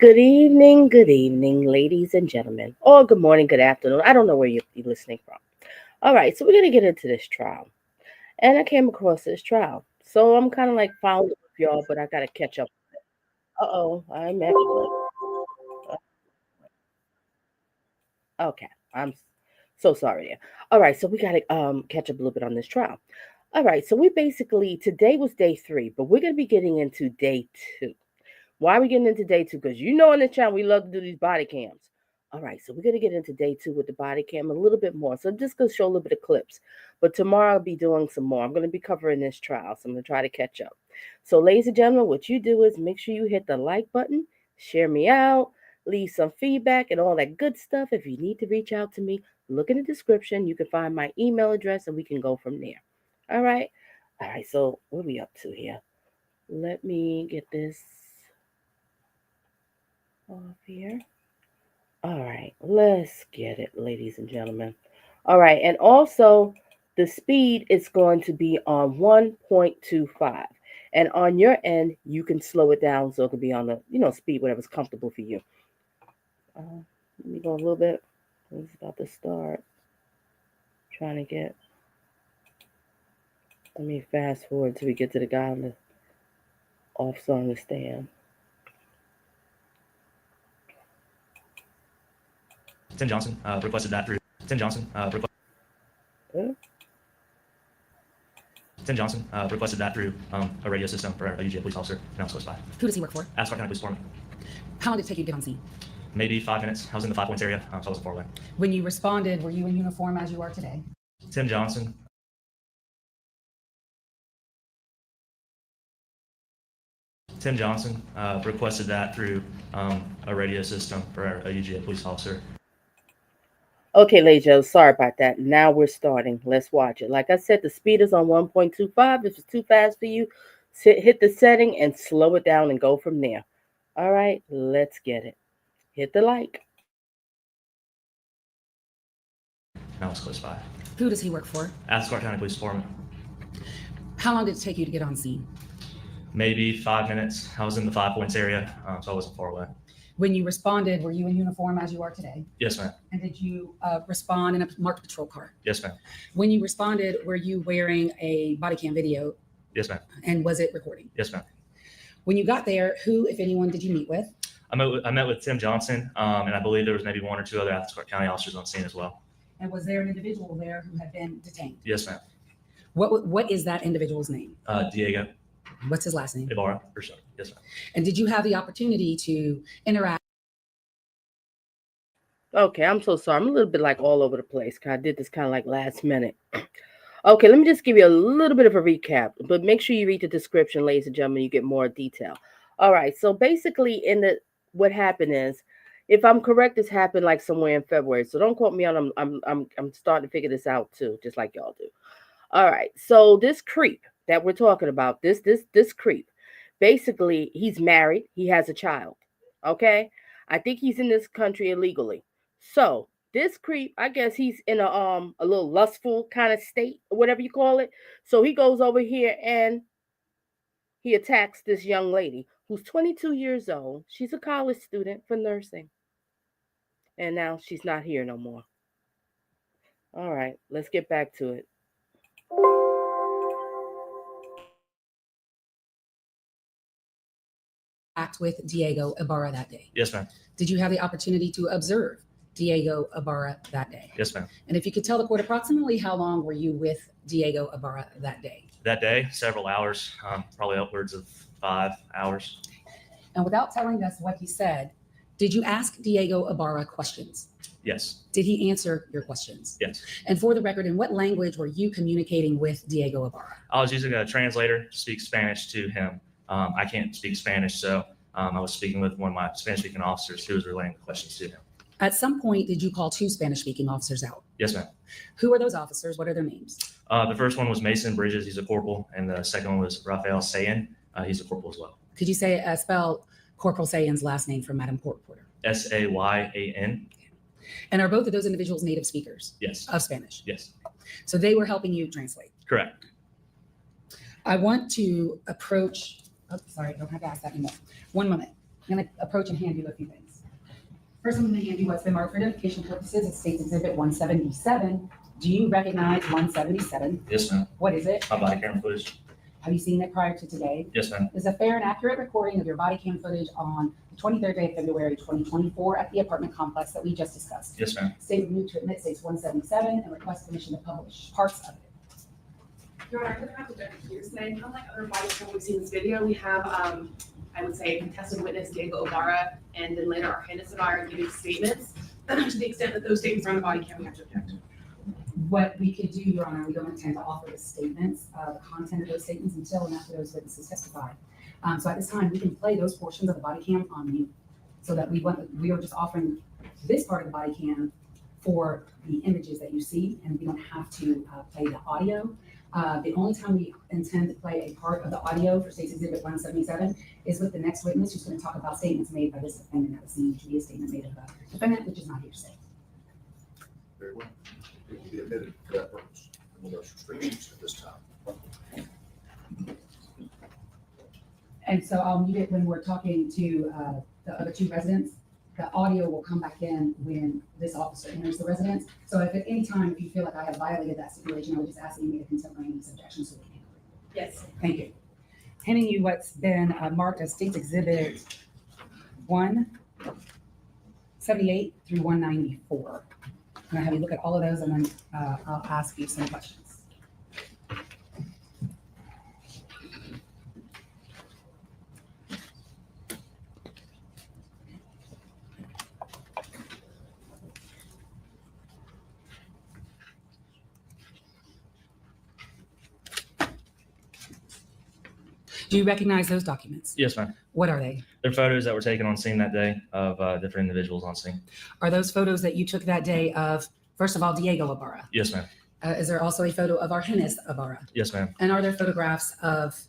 Good evening, ladies and gentlemen. Or good morning, good afternoon. I don't know where you're listening from. All right, so we're going to get into this trial. And I came across this trial. So I'm kind of like following up with y'all, but I got to catch up. Uh-oh, I'm actually. Okay, I'm so sorry there. All right, so we got to catch up a little bit on this trial. All right, so we basically, today was day 3, but we're going to be getting into day 2. Why are we getting into day 2? Because you know in the channel we love to do these body cams. All right, so we're going to get into day 2 with the body cam a little bit more. So I'm just going to show a little bit of clips. But tomorrow I'll be doing some more. I'm going to be covering this trial, so I'm going to try to catch up. So ladies and gentlemen, what you do is make sure you hit the like button, share me out, leave some feedback and all that good stuff. If you need to reach out to me, look in the description. You can find my email address and we can go from there. All right. All right, so what are we up to here? Let me get this off here. All right, let's get it, ladies and gentlemen. All right, and also the speed is going to be on 1.25. And on your end, you can slow it down so it can be on the, speed, whatever's comfortable for you. Let me go a little bit. It's about to start. Trying to get. Let me fast forward till we get to the guy on the officer on the stand. Tim Johnson requested that through Tim Johnson Tim Johnson requested that through a radio system for a UGA police officer announced close by. Who does he work for? Ascot County Police Department. How long did it take you to get on scene? Maybe 5 minutes. I was in the 5 Points area, so I wasn't far away. When you responded, were you in uniform as you are today? Tim Johnson. Tim Johnson requested that through a radio system for a UGA police officer. Okay, ladies and gentlemen, sorry about that. Now we're starting. Let's watch it. Like I said, the speed is on 1.25. If it's too fast for you, hit the setting and slow it down and go from there. All right, let's get it. Hit the like. I was close by. Who does he work for? Ascot County Police Department. How long did it take you to get on scene? Maybe 5 minutes. I was in the 5 Points area, so I wasn't far away. When you responded, were you in uniform as you are today? Yes, ma'am. And did you respond in a marked patrol car? Yes, ma'am. When you responded, were you wearing a body cam video? Yes, ma'am. And was it recording? Yes, ma'am. When you got there, who, if anyone, did you meet with? I met with Tim Johnson, and I believe there was maybe 1 or 2 other Ascot County officers on scene as well. And was there an individual there who had been detained? Yes, ma'am. What is that individual's name? Diego What's his last name? Ibarra, for sure. Yes, ma'am. And did you have the opportunity to interact? Okay, I'm so sorry. I'm a little bit like all over the place because I did this kind of like last minute. Okay, let me just give you a little bit of a recap, but make sure you read the description, ladies and gentlemen. You get more detail. All right, so basically, what happened is, if I'm correct, this happened like somewhere in February. So don't quote me on. I'm starting to figure this out too, just like y'all do. All right, so this creep that we're talking about, this creep, basically, he's married. He has a child. Okay, I think he's in this country illegally. So this creep, I guess he's in a little lustful kind of state, or whatever you call it. So he goes over here and he attacks this young lady who's 22 years old. She's a college student for nursing. And now she's not here no more. All right, let's get back to it. Act with Diego Ibarra that day? Yes, ma'am. Did you have the opportunity to observe Diego Ibarra that day? Yes, ma'am. And if you could tell the court approximately how long were you with Diego Ibarra that day? That day, several hours, probably upwards of 5 hours. And without telling us what he said, did you ask Diego Ibarra questions? Yes. Did he answer your questions? Yes. And for the record, in what language were you communicating with Diego Ibarra? I was using a translator to speak Spanish to him. I can't speak Spanish, so I was speaking with one of my Spanish-speaking officers who was relaying the questions to him. At some point, did you call 2 Spanish-speaking officers out? Yes, ma'am. Who are those officers? What are their names? The first one was Mason Bridges. He's a corporal. And the second one was Rafael Sayan. He's a corporal as well. Could you spell Corporal Sayan's last name for Madam Court Reporter? Sayan. And are both of those individuals native speakers? Yes. Of Spanish? Yes. So they were helping you translate? Correct. I want to approach, sorry, I don't have to ask that anymore. One moment. going to approach and hand you a few things. First, I'm going to hand you what's been marked for identification purposes. It states Exhibit 177. Do you recognize 177? Yes, ma'am. What is it? My body camera footage. Have you seen it prior to today? Yes, ma'am. Is a fair and accurate recording of your body cam footage on the 23rd day of February 2024 at the apartment complex that we just discussed. Yes, ma'am. State moved to admit states 177 and request permission to publish parts of it. Your Honor, I'm going to have to judge here today. Unlike other body cam we've seen in this video, we have, I would say, a contested witness, Diego Ibarra, and then later our Jose Ibarra giving statements. To the extent that those statements are on the body cam, we have to object. What we could do, Your Honor, we don't intend to offer the statements, the content of those statements until and after those witnesses testify. So at this time, we can play those portions of the body cam on mute, so that we are just offering this part of the body cam for the images that you see, and we don't have to play the audio. The only time we intend to play a part of the audio for State's Exhibit 177 is with the next witness, who's going to talk about statements made by this defendant that was seen to be a statement made of a defendant, which is not here today. Very well. It will be admitted for that purpose. No restrictions at this time. And so I'll mute it when we're talking to the other two residents. The audio will come back in when this officer enters the residence. So if at any time if you feel like I have violated that stipulation, I would just ask that you make a contemporaneous objection so we can handle it. Yes. Thank you. Handing you what's been marked as State's Exhibit 178 through 194. I'm gonna have you look at all of those, and then I'll ask you some questions. Do you recognize those documents? Yes, ma'am. What are they? They're photos that were taken on scene that day of different individuals on scene. Are those photos that you took that day of, first of all, Diego Ibarra? Yes, ma'am. Is there also a photo of our Jose Ibarra? Yes, ma'am. And are there photographs of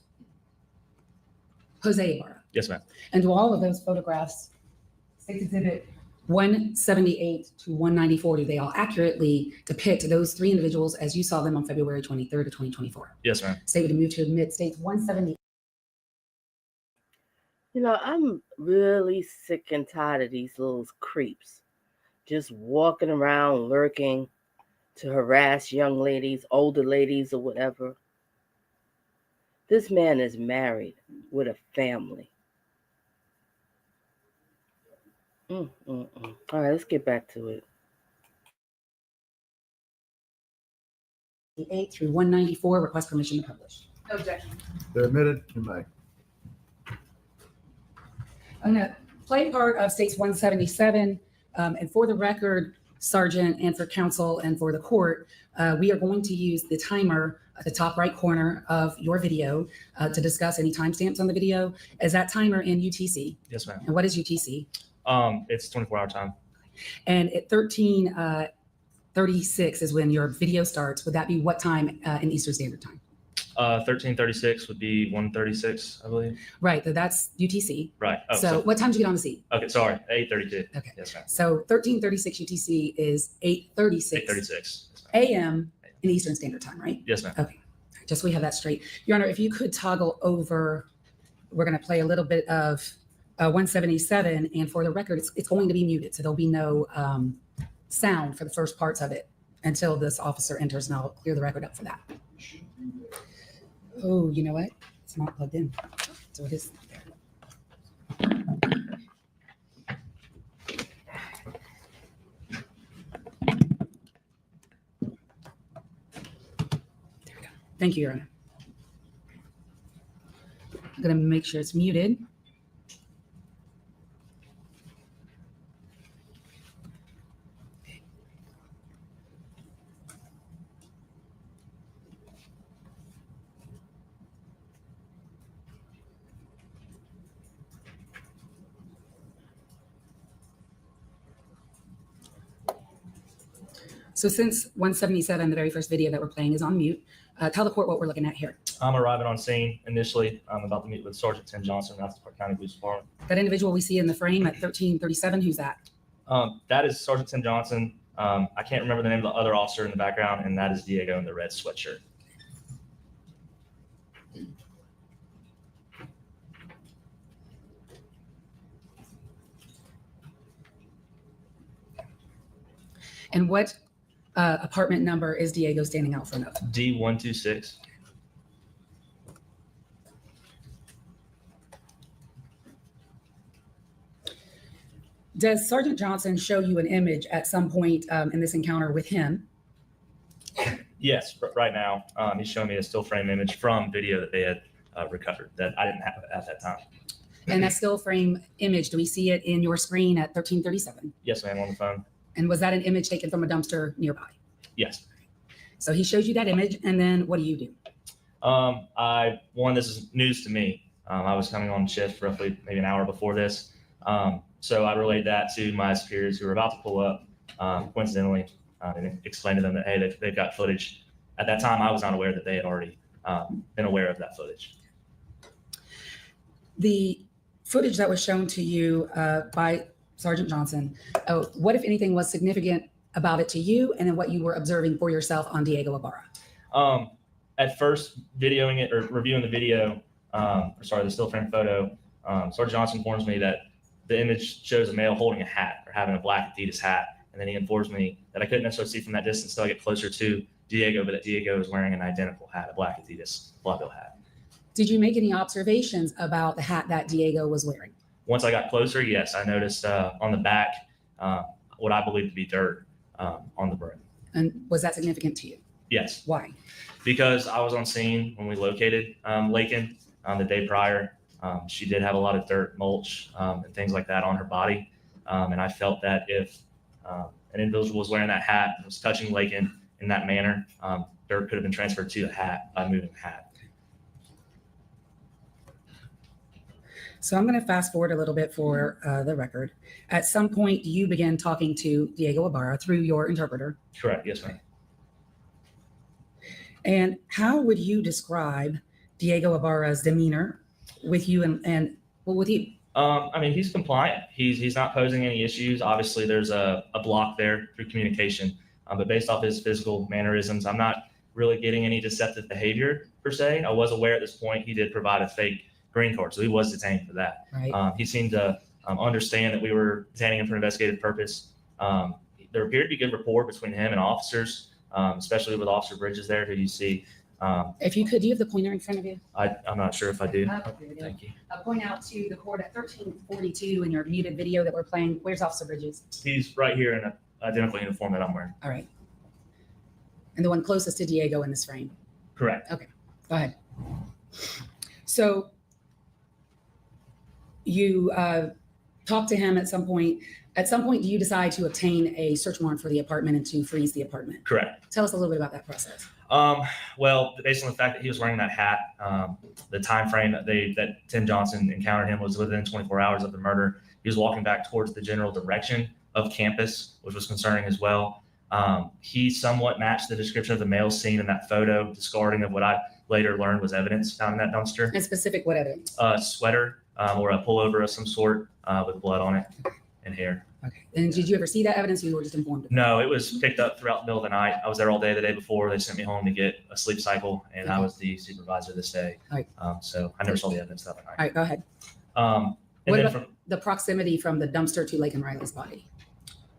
Jose Ibarra? Yes, ma'am. And do all of those photographs, State's Exhibit 178 to 194, do they all accurately depict those three individuals as you saw them on February 23rd of 2024? Yes, ma'am. State would move to admit States 178. You know, I'm really sick and tired of these little creeps just walking around lurking to harass young ladies, older ladies, or whatever. This man is married with a family. All right, let's get back to it. 8 through 194, request permission to publish. No objection. They're admitted. You may. I'm going to play part of States 177. And for the record, Sergeant, and for counsel and for the court, we are going to use the timer at the top right corner of your video to discuss any timestamps on the video. Is that timer in UTC? Yes, ma'am. And what is UTC? It's 24-hour time. And at 13:36 is when your video starts. Would that be what time in Eastern Standard Time? 13:36 would be 1:36, I believe. Right, that's UTC. Right. Oh, So what time did you get on the scene? okay, sorry, 8:32. Okay. Yes, ma'am. So 13:36 UTC is 8:36 8:36. a.m. in Eastern Standard Time, right? Yes, ma'am. Okay, just so we have that straight. Your Honor, if you could toggle over, we're going to play a little bit of 177, and for the record, it's going to be muted, so there'll be no sound for the first parts of it until this officer enters, and I'll clear the record up for that. Oh, you know what? It's not plugged in, so it is there. There we go. Thank you, Your Honor. I'm going to make sure it's muted. So since 177, the very first video that we're playing is on mute, tell the court what we're looking at here. I'm arriving on scene initially. I'm about to meet with Sergeant Tim Johnson, South Park County Police Department. That individual we see in the frame at 13:37, who's that? That is Sergeant Tim Johnson. I can't remember the name of the other officer in the background, and that is Diego in the red sweatshirt. And what apartment number is Diego standing out front of? D126. Does Sergeant Johnson show you an image at some point in this encounter with him? Yes, right now he's showing me a still frame image from video that they had recovered that I didn't have at that time. And that still frame image, do we see it in your screen at 1337? Yes, ma'am, on the phone. And was that an image taken from a dumpster nearby? Yes. So he shows you that image, and then what do you do? This is news to me. I was coming on shift roughly maybe an hour before this. So I relayed that to my superiors who were about to pull up, coincidentally, and explained to them that, hey, they've got footage. At that time, I was not aware that they had already been aware of that footage. The footage that was shown to you by Sergeant Johnson, what, if anything, was significant about it to you, and then what you were observing for yourself on Diego Ibarra? At first, videoing it or reviewing the video, the still frame photo, Sergeant Johnson informs me that the image shows a male holding a hat or having a black Adidas hat. And then he informs me that I couldn't necessarily see from that distance until I get closer to Diego, but that Diego is wearing an identical hat, a black Adidas Blaubill hat. Did you make any observations about the hat that Diego was wearing? Once I got closer, yes, I noticed on the back what I believe to be dirt on the brim. And was that significant to you? Yes. Why? Because I was on scene when we located Laken the day prior. She did have a lot of dirt, mulch, and things like that on her body. And I felt that if an individual was wearing that hat and was touching Laken in that manner, dirt could have been transferred to the hat by moving the hat. So I'm going to fast forward a little bit for the record. At some point, you began talking to Diego Ibarra through your interpreter. Correct. Yes, ma'am. And how would you describe Diego Ibarra's demeanor with you and with you? I mean, he's compliant. He's not posing any issues. Obviously, there's a block there through communication. But based off his physical mannerisms, I'm not really getting any deceptive behavior per se. I was aware at this point he did provide a fake green card, so he was detained for that. Right. He seemed to understand that we were detaining him for investigative purpose. There appeared to be good rapport between him and officers, especially with Officer Bridges there, who you see. If you could, do you have the pointer in front of you? I'm not sure if I do. Thank you. Point out to the court at 1342 in your muted video that we're playing. Where's Officer Bridges? He's right here in an identical uniform that I'm wearing. All right. And the one closest to Diego in this frame. Correct. Okay, go ahead. So you talk to him at some point. At some point, do you decide to obtain a search warrant for the apartment and to freeze the apartment? Correct. Tell us a little bit about that process. Well, based on the fact that he was wearing that hat, the time frame that Tim Johnson encountered him was within 24 hours of the murder. He was walking back towards the general direction of campus, which was concerning as well. He somewhat matched the description of the male seen in that photo, discarding of what I later learned was evidence found in that dumpster. And specific what evidence? A sweater or a pullover of some sort with blood on it and hair. Okay. And did you ever see that evidence, or you were just informed of it? No, it was picked up throughout the middle of the night. I was there all day the day before. They sent me home to get a sleep cycle, and I was the supervisor this day. All right. So I never saw the evidence that night. All right, go ahead. And What then about the proximity from the dumpster to Laken Riley's body?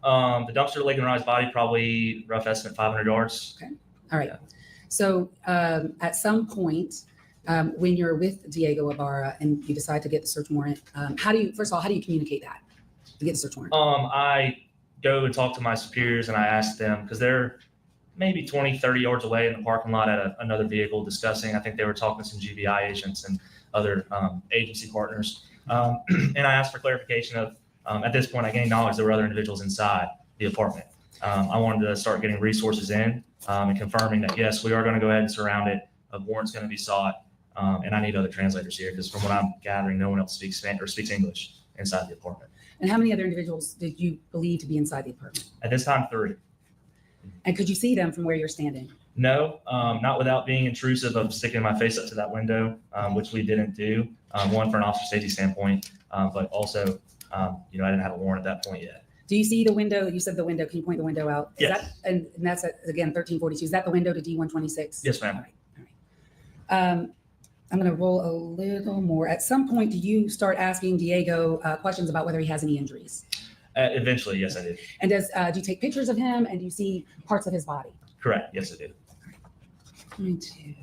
the dumpster to Laken Riley's body, probably rough estimate 500 yards. All right. Yeah. So at some point, when you're with Diego Ibarra and you decide to get the search warrant, first of all, how do you communicate that to get the search warrant? I go and talk to my superiors and I ask them, because they're maybe 20, 30 yards away in the parking lot at another vehicle discussing. I think they were talking to some GBI agents and other agency partners. And I asked for clarification of, at this point, I gained knowledge there were other individuals inside the apartment. I wanted to start getting resources in and confirming that, yes, we are going to go ahead and surround it. A warrant's going to be sought. And I need other translators here because from what I'm gathering, no one else speaks Spanish or speaks English inside the apartment. And how many other individuals did you believe to be inside the apartment? At this time, 3. And could you see them from where you're standing? No, not without being intrusive of sticking my face up to that window, which we didn't do. One, for an officer safety standpoint, but also, I didn't have a warrant at that point yet. Do you see the window? You said the window. Can you point the window out? Is Yes. and that's again 1342. Is that the window to D126? Yes, ma'am. All right. All right. I'm going to roll a little more. At some point, do you start asking Diego questions about whether he has any injuries? Eventually, yes, I did. And do you take pictures of him and do you see parts of his body? Correct. Yes, I did. Me too.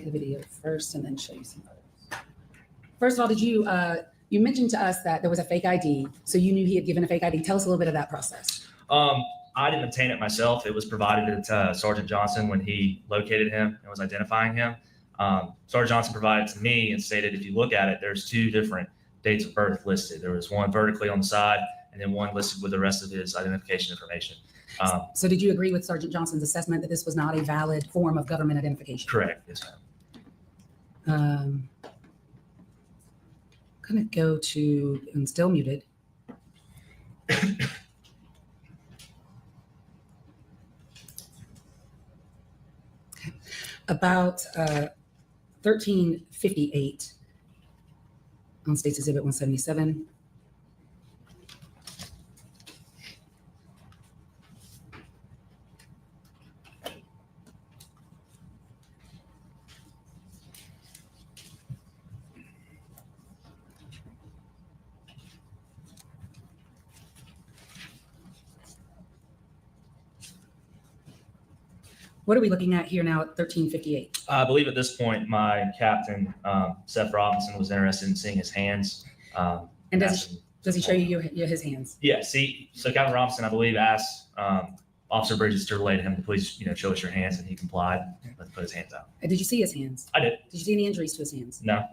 The video first and then show you some photos. First of all, did you, you mentioned to us that there was a fake ID, so you knew he had given a fake ID. Tell us a little bit of that process. I didn't obtain it myself. It was provided to Sergeant Johnson when he located him and was identifying him. Sergeant Johnson provided it to me and stated, if you look at it, there's 2 different dates of birth listed. There was one vertically on the side and then one listed with the rest of his identification information. So did you agree with Sergeant Johnson's assessment that this was not a valid form of government identification? Correct. Yes, ma'am. I'm gonna go to, and still muted. Okay. About 1358 on State's Exhibit 177. What are we looking at here now at 1358? I believe at this point, my captain, Seth Robinson, was interested in seeing his hands. And does he show you his hands? Yeah, see, so Captain Robinson, I believe, asked Officer Bridges to relay to him to please, show us your hands, and he complied. Let's put his hands out. Did you see his hands? I did. Did you see any injuries to his hands? No.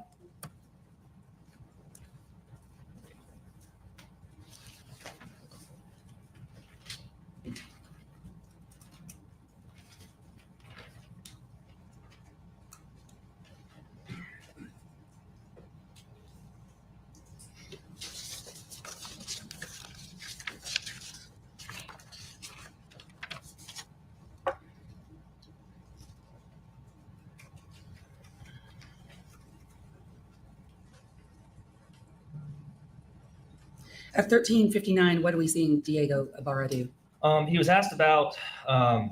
At 1359, what are we seeing Diego Ibarra do? He was asked about, I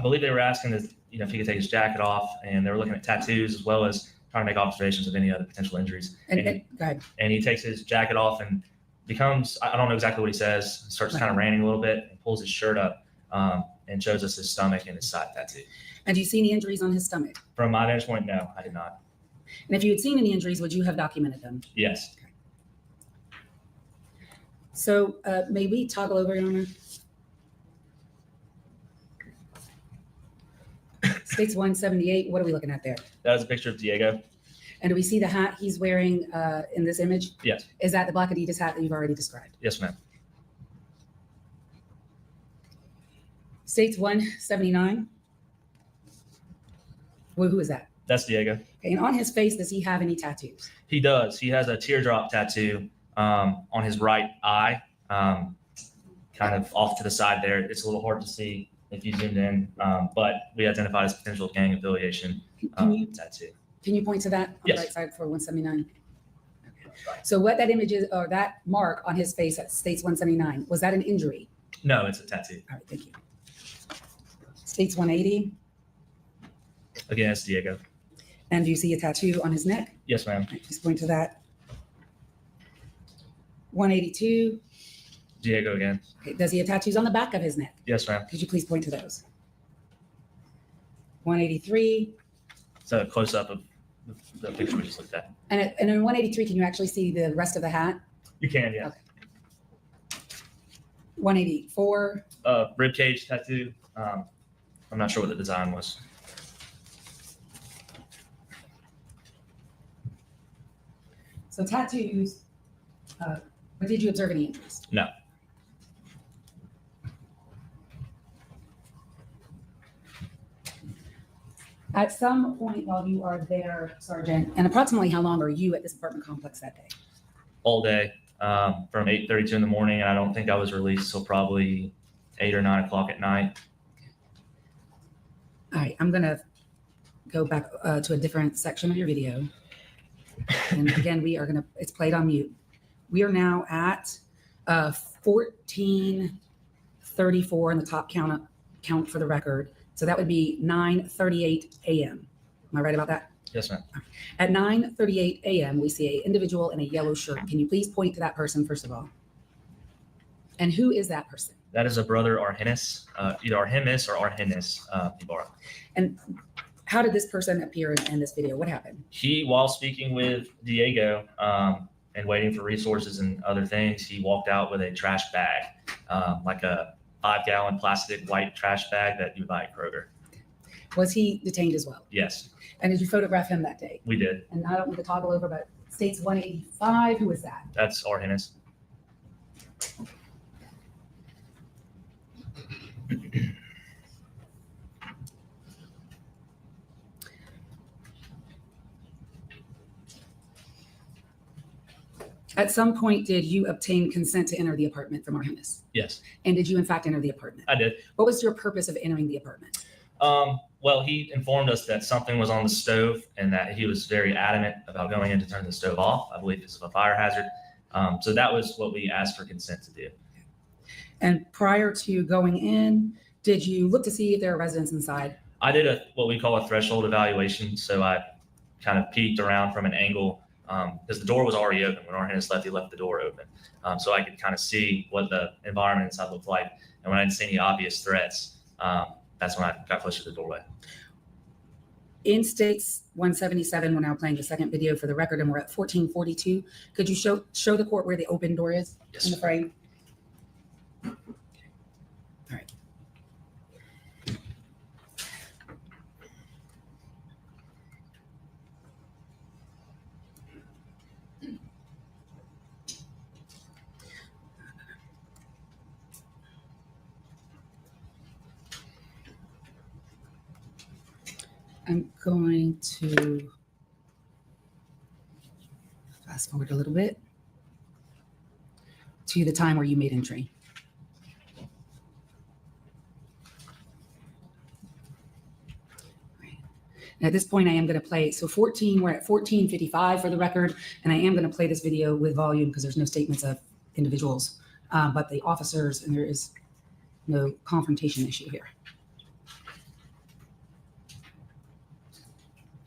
believe they were asking if he could take his jacket off, and they were looking at tattoos as well as trying to make observations of any other potential injuries. And go ahead. And he takes his jacket off and becomes, I don't know exactly what he says, starts kind of ranting a little bit and pulls his shirt up and shows us his stomach and his side tattoo. And do you see any injuries on his stomach? From my vantage point, no, I did not. And if you had seen any injuries, would you have documented them? Yes. So may we toggle over, Your Honor? States 178, what are we looking at there? That is a picture of Diego. And do we see the hat he's wearing in this image? Yes. Is that the black Adidas hat that you've already described? Yes, ma'am. States 179. Well, who is that? That's Diego. Okay, and on his face, does he have any tattoos? He does. He has a teardrop tattoo on his right eye, kind of off to the side there. It's a little hard to see if you zoomed in, but we identified as potential gang affiliation tattoo. Can you point to that on Yes. the right side for 179? Okay. So what that image is, or that mark on his face at States 179, was that an injury? No, it's a tattoo. All right, thank you. States 180, Again, it's Diego. and do you see a tattoo on his neck? Yes, ma'am. All right, just point to that. 182, Diego again. okay, does he have tattoos on the back of his neck? Yes, ma'am. Could you please point to those? 183, So a close up of the picture we just looked at. and in 183, can you actually see the rest of the hat? You can, yeah. Okay. 184, Rib cage tattoo. I'm not sure what the design was. so tattoos, but did you observe any injuries? No. At some point while you are there, Sergeant, and approximately how long are you at this apartment complex that day? All day from 8:32 in the morning, and I don't think I was released till probably 8 or 9 o'clock at night. All right, I'm gonna go back to a different section of your video. And again, it's played on mute. We are now at 1434 in the top count for the record. So that would be 9:38 a.m. Am I right about that? Yes, ma'am. At 9:38 a.m., we see an individual in a yellow shirt. Can you please point to that person, first of all? And who is that person? That is a brother Argenis, either Argenis or Argenis Ibarra. And how did this person appear in this video? What happened? He, while speaking with Diego and waiting for resources and other things, he walked out with a trash bag, like a 5-gallon plastic white trash bag that you would buy at Kroger. Was he detained as well? Yes, And did you photograph him that day? we did. And I don't need to toggle over, but states 185. Who was that? That's Argenis. At some point, did you obtain consent to enter the apartment from Argenis? Yes, And did you in fact enter the apartment? I did. What was your purpose of entering the apartment? Well, he informed us that something was on the stove and that he was very adamant about going in to turn the stove off. I believe this is a fire hazard. So that was what we asked for consent to do. And prior to going in, did you look to see if there are residents inside? I did what we call a threshold evaluation. So I kind of peeked around from an angle because the door was already open. When Argenis left, he left the door open. So I could kind of see what the environment inside looked like. And when I didn't see any obvious threats, that's when I got closer to the doorway. In states 177, we're now playing the second video for the record, and we're at 1442. Could you show the court where the open door is Yes. in the frame? All right. I'm going to fast forward a little bit to the time where you made entry. Right. And at this point, I am going to play. So 14, we're at 14:55 for the record, and I am going to play this video with volume because there's no statements of individuals, but the officers, and there is no confrontation issue here.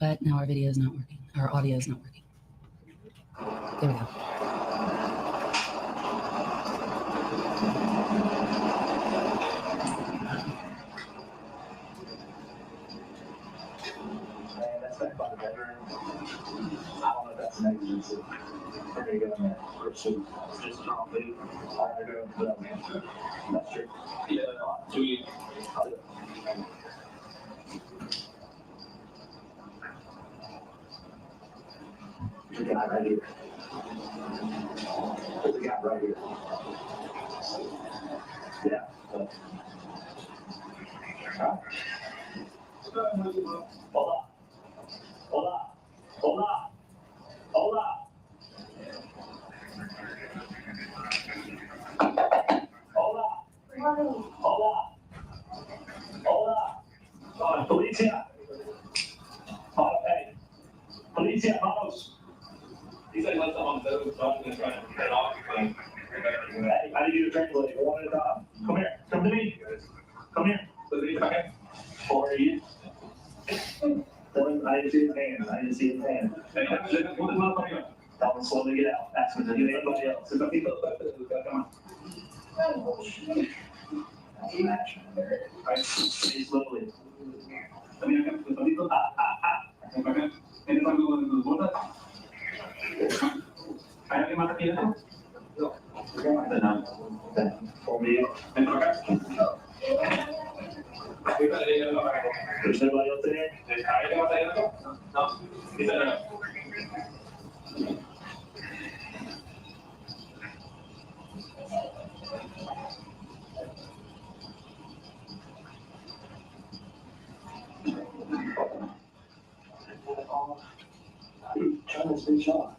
But now our video is not working. Our audio is not working. There we go. That's back by the bedroom. I don't know if that's an emergency. We're gonna go in there. It's just strong food. I'm gonna go put up man. That's true. Yeah, do you? There's a guy right here. There's a guy right here. Yeah. Hold on. Hold on. Hold on. Hold on. Hold on. Hold on. Hold on. Policia. Hey. Policia, vamos. He said let someone go, so I'm just trying to get off. Hey, I need you to translate one at a time. Come here. Come to me. Come here. Or are you? I didn't see his hand. I didn't see his hand. Tell him slowly get out. Ask him to do anybody else. Come on. Right. Stay slowly. There's nobody else there? Trying to stay sharp.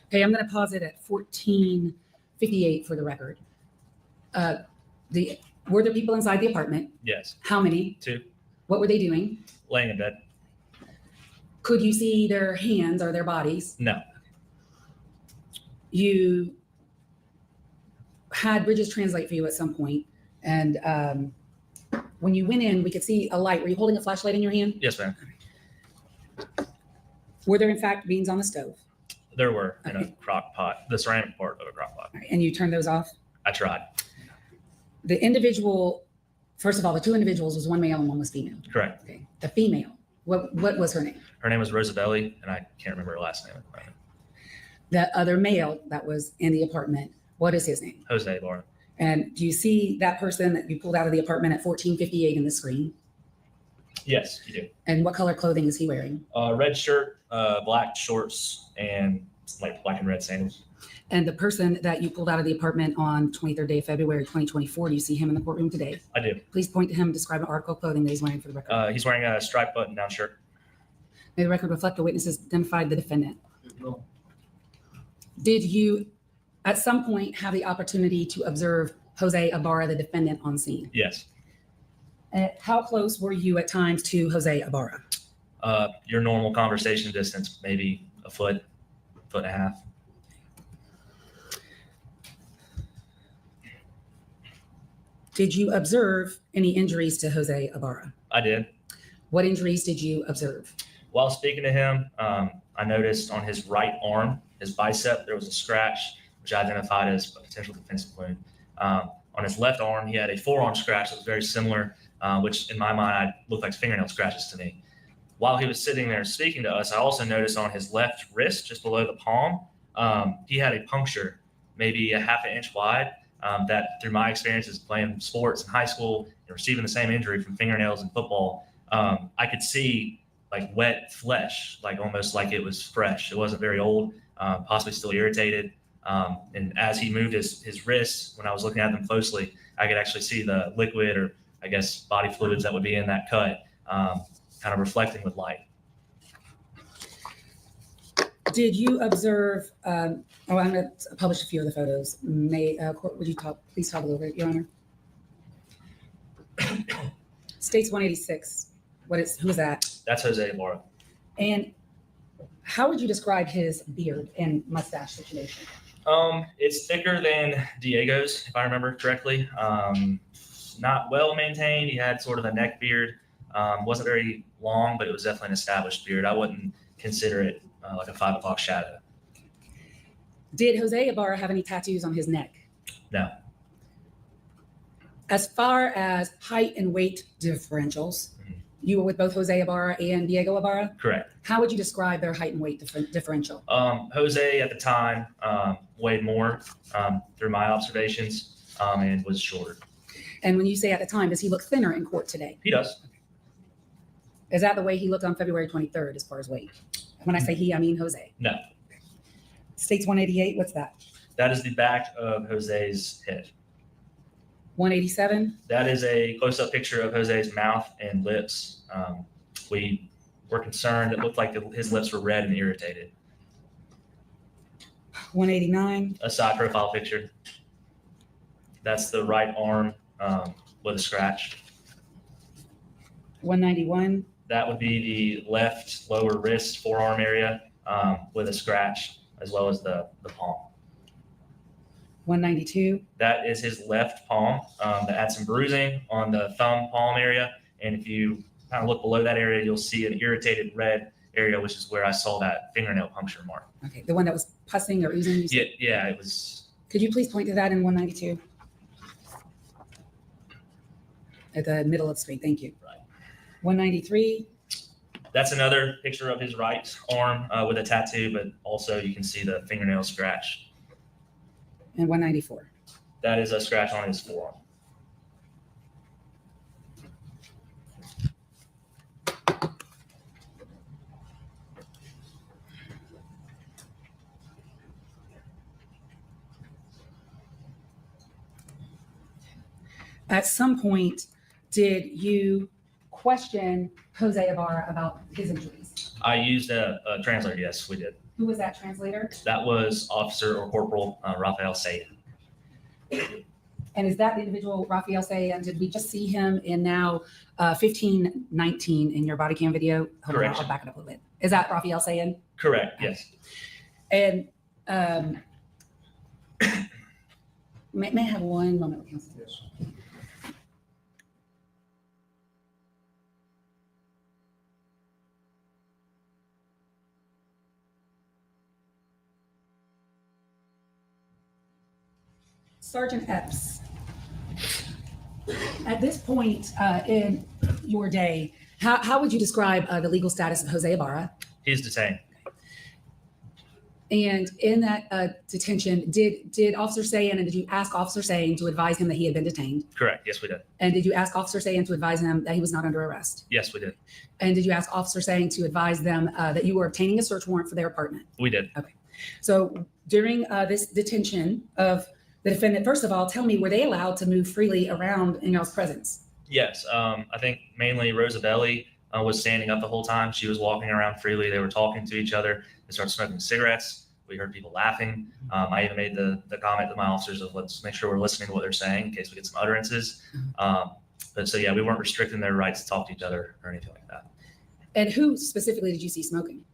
Okay, I'm going to pause it at 14:58 for the record. Were there people inside the apartment? Yes. How many? 2, What were they doing? laying in bed. Could you see their hands or their bodies? No. You had Bridges translate for you at some point, and when you went in, we could see a light. Were you holding a flashlight in your hand? Yes, ma'am. Were there in fact beans on the stove? There were in a Okay. crock pot, the ceramic part of a crock pot. All right, and you turned those off? I tried. The individual, first of all, the two individuals was one male and one was female. Correct. Okay. The female, what was her name? Her name was Rosabelli, and I can't remember her last name at the moment. The other male that was in the apartment, what is his name? Jose Ibarra. And do you see that person that you pulled out of the apartment at 14:58 in the screen? Yes, you do. And what color clothing is he wearing? Red shirt, black shorts, and like black and red sandals. And the person that you pulled out of the apartment on 23rd day of February 2024, do you see him in the courtroom today? I do. Please point to him and describe an article of clothing that he's wearing for the record. He's wearing a striped button-down shirt. May the record reflect the witnesses identified the defendant. No. Did you at some point have the opportunity to observe Jose Ibarra, the defendant, on scene? Yes. How close were you at times to Jose Ibarra? Your normal conversation distance, maybe a foot and a half. Did you observe any injuries to Jose Ibarra? I did. What injuries did you observe? While speaking to him, I noticed on his right arm, his bicep, there was a scratch, which I identified as a potential defensive wound. On his left arm, he had a forearm scratch that was very similar, which in my mind looked like fingernail scratches to me. While he was sitting there speaking to us, I also noticed on his left wrist, just below the palm, he had a puncture, maybe a half an inch wide, that through my experiences playing sports in high school and receiving the same injury from fingernails in football, I could see like wet flesh, like almost like it was fresh. It wasn't very old, possibly still irritated. And as he moved his wrists, when I was looking at them closely, I could actually see the liquid, or I guess body fluids that would be in that cut, kind of reflecting with light. Did you observe? I'm going to publish a few of the photos. Court, would you please talk a little bit, Your Honor? States 186. Who is that? That's Jose Ibarra. And how would you describe his beard and mustache situation? It's thicker than Diego's, if I remember correctly. Not well maintained. He had sort of a neck beard. Wasn't very long, but it was definitely an established beard. I wouldn't consider it like a 5 o'clock shadow. Did Jose Ibarra have any tattoos on his neck? No. As far as height and weight differentials, you were with both Jose Ibarra and Diego Ibarra? Correct. How would you describe their height and weight differential? Jose at the time weighed more through my observations and was shorter. And when you say at the time, does he look thinner in court today? He does. Is that the way he looked on February 23rd as far as weight? When I say he, I mean Jose. No. States 188, what's that? That is the back of Jose's head. 187? That is a close-up picture of Jose's mouth and lips. We were concerned. It looked like his lips were red and irritated. 189? A side profile picture. That's the right arm with a scratch. 191? That would be the left lower wrist forearm area with a scratch, as well as the palm. 192? That is his left palm that had some bruising on the thumb palm area. And if you kind of look below that area, you'll see an irritated red area, which is where I saw that fingernail puncture mark. Okay, the one that was pussing or oozing? Yeah, it was. Could you please point to that in 192? At the middle of the screen, thank you. Right. 193? That's another picture of his right arm with a tattoo, but also you can see the fingernail scratch. And 194? That is a scratch on his forearm. At some point, did you question Jose Ibarra about his injuries? I used a translator. Yes, we did. Who was that translator? That was Officer or Corporal Rafael Said. And is that the individual, Raphael Sayan? Did we just see him in now 1519 in your body cam video? Hold on, Correction. I'll back it up a little bit. Is that Raphael Sayan? Correct, yes. And may I have one moment, Council? Yes. Sergeant Epps, at this point in your day, how would you describe the legal status of Jose Ibarra? He's detained. And in that detention, did Officer Sayan, and did you ask Officer Sayan to advise him that he had been detained? Correct, yes, we did. And did you ask Officer Sayan to advise him that he was not under arrest? Yes, we did. And did you ask Officer Sayan to advise them that you were obtaining a search warrant for their apartment? We did. So during this detention of the defendant, first of all, tell me, were they allowed to move freely around in y'all's presence? Yes, I think mainly Rosabelli was standing up the whole time. She was walking around freely. They were talking to each other. They started smoking cigarettes. We heard people laughing. I even made the comment to my officers of let's make sure we're listening to what they're saying in case we get some utterances. But so, yeah, we weren't restricting their rights to talk to each other or anything like that. And who specifically did you see smoking?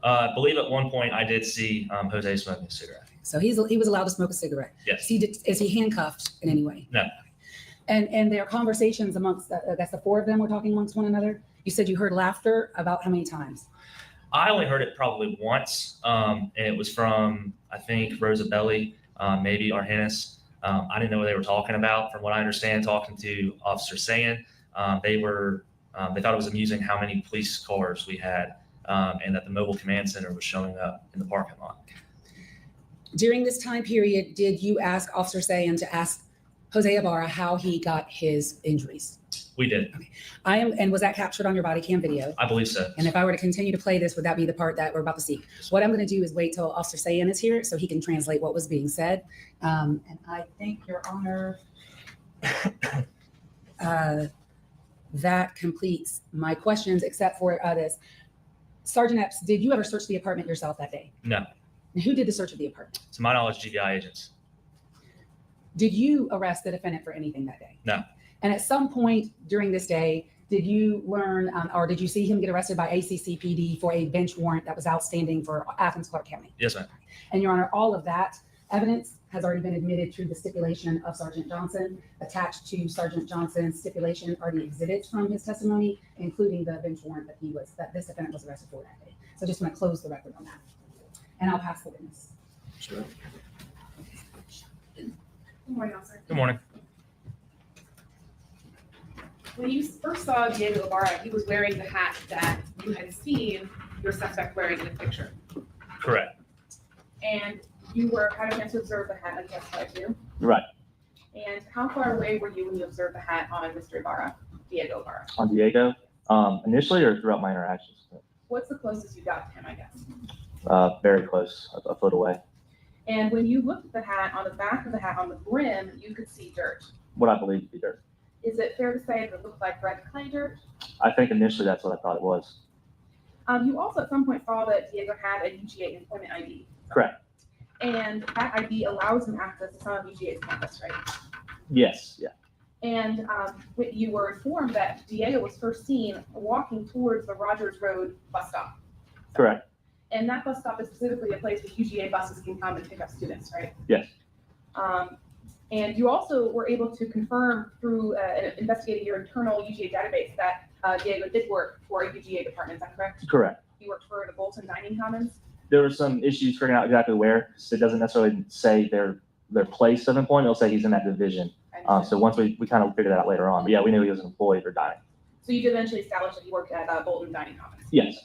I believe at one point I did see Jose smoking a cigarette. So he was allowed to smoke a cigarette. Yes. Is he handcuffed in any way? No. And their conversations amongst, that's the four of them were talking amongst one another. You said you heard laughter about how many times? I only heard it probably once, and it was from, I think, Rosabelli, maybe Argenis. I didn't know what they were talking about. From what I understand, talking to Officer Sayan, they thought it was amusing how many police cars we had, and that the mobile command center was showing up in the parking lot. During this time period, did you ask Officer Sayan to ask Jose Ibarra how he got his injuries? We did. And was that captured on your body cam video? I believe so. And if I were to continue to play this, would that be the part that we're about to see? What I'm going to do is wait till Officer Sayan is here so he can translate what was being said. And I think, Your Honor, that completes my questions except for this. Sergeant Epps, did you ever search the apartment yourself that day? No. And who did the search of the apartment? To my knowledge, GBI agents. Did you arrest the defendant for anything that day? No. And at some point during this day, did you learn or did you see him get arrested by ACCPD for a bench warrant that was outstanding for Athens, Clark County? Yes, ma'am. And Your Honor, all of that evidence has already been admitted through the stipulation of Sergeant Johnson. Attached to Sergeant Johnson's stipulation are the exhibits from his testimony, including the bench warrant that this defendant was arrested for that day. So just want to close the record on that. And I'll pass the witness. Sure. Good morning, officer. Good morning. When you first saw Diego Ibarra, he was wearing the hat that you had seen your suspect wearing in the picture. Correct. And you were had a chance to observe the hat like testified to. Right. And how far away were you when you observed the hat on Mr. Ibarra, Diego Ibarra? On Diego, initially or throughout my interactions? What's the closest you got to him, I guess? Very close, a foot away. And when you looked at the hat, on the back of the hat, on the brim, you could see dirt. What I believe to be dirt. Is it fair to say that it looked like red clay dirt? I think initially that's what I thought it was. You also at some point saw that Diego had a UGA employment ID. Correct. And that ID allows him access to some of UGA's campus, right? Yes, yeah. And you were informed that Diego was first seen walking towards the Rogers Road bus stop. Correct. And that bus stop is specifically a place where UGA buses can come and pick up students, right? Yes. And you also were able to confirm through investigating your internal UGA database that Diego did work for a UGA department, is that correct? Correct. He worked for the Bolton Dining Commons? There were some issues figuring out exactly where. So it doesn't necessarily say their place of employment. It'll say he's in that division. So once we kind of figured that out later on. But yeah, we knew he was an employee for dining. So you did eventually establish that he worked at Bolton Dining Commons? Yes.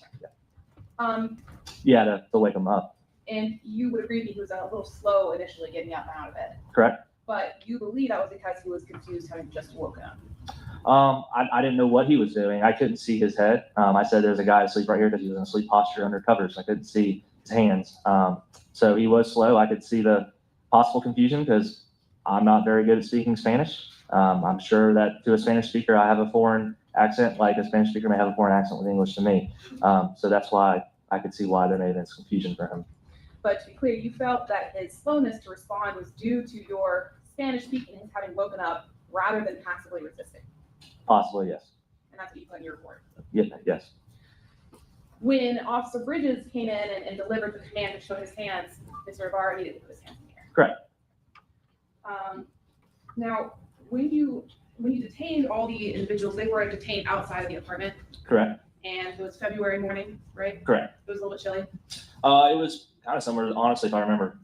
Yeah, to wake him up. And you would agree that he was a little slow initially getting up and out of bed. Correct. But you believe that was because he was confused having just woken up. I didn't know what he was doing. I couldn't see his head. I said there's a guy asleep right here because he was in a sleep posture under covers. I couldn't see his hands. So he was slow. I could see the possible confusion because I'm not very good at speaking Spanish. I'm sure that to a Spanish speaker, I have a foreign accent, like a Spanish speaker may have a foreign accent with English to me. So that's why I could see why there may have been some confusion for him. But to be clear, you felt that his slowness to respond was due to your Spanish speaking as having woken up rather than passively resisting. Possibly, yes. And that's what you put in your report. Yeah, yes. When Officer Bridges came in and delivered the command to show his hands, Mr. Ibarra needed to put his hands in the air. Correct. Now, when you detained all the individuals, they were detained outside of the apartment, Correct. and it was February morning, right? Correct. It was a little bit chilly. It was kind of similar, honestly, if I remember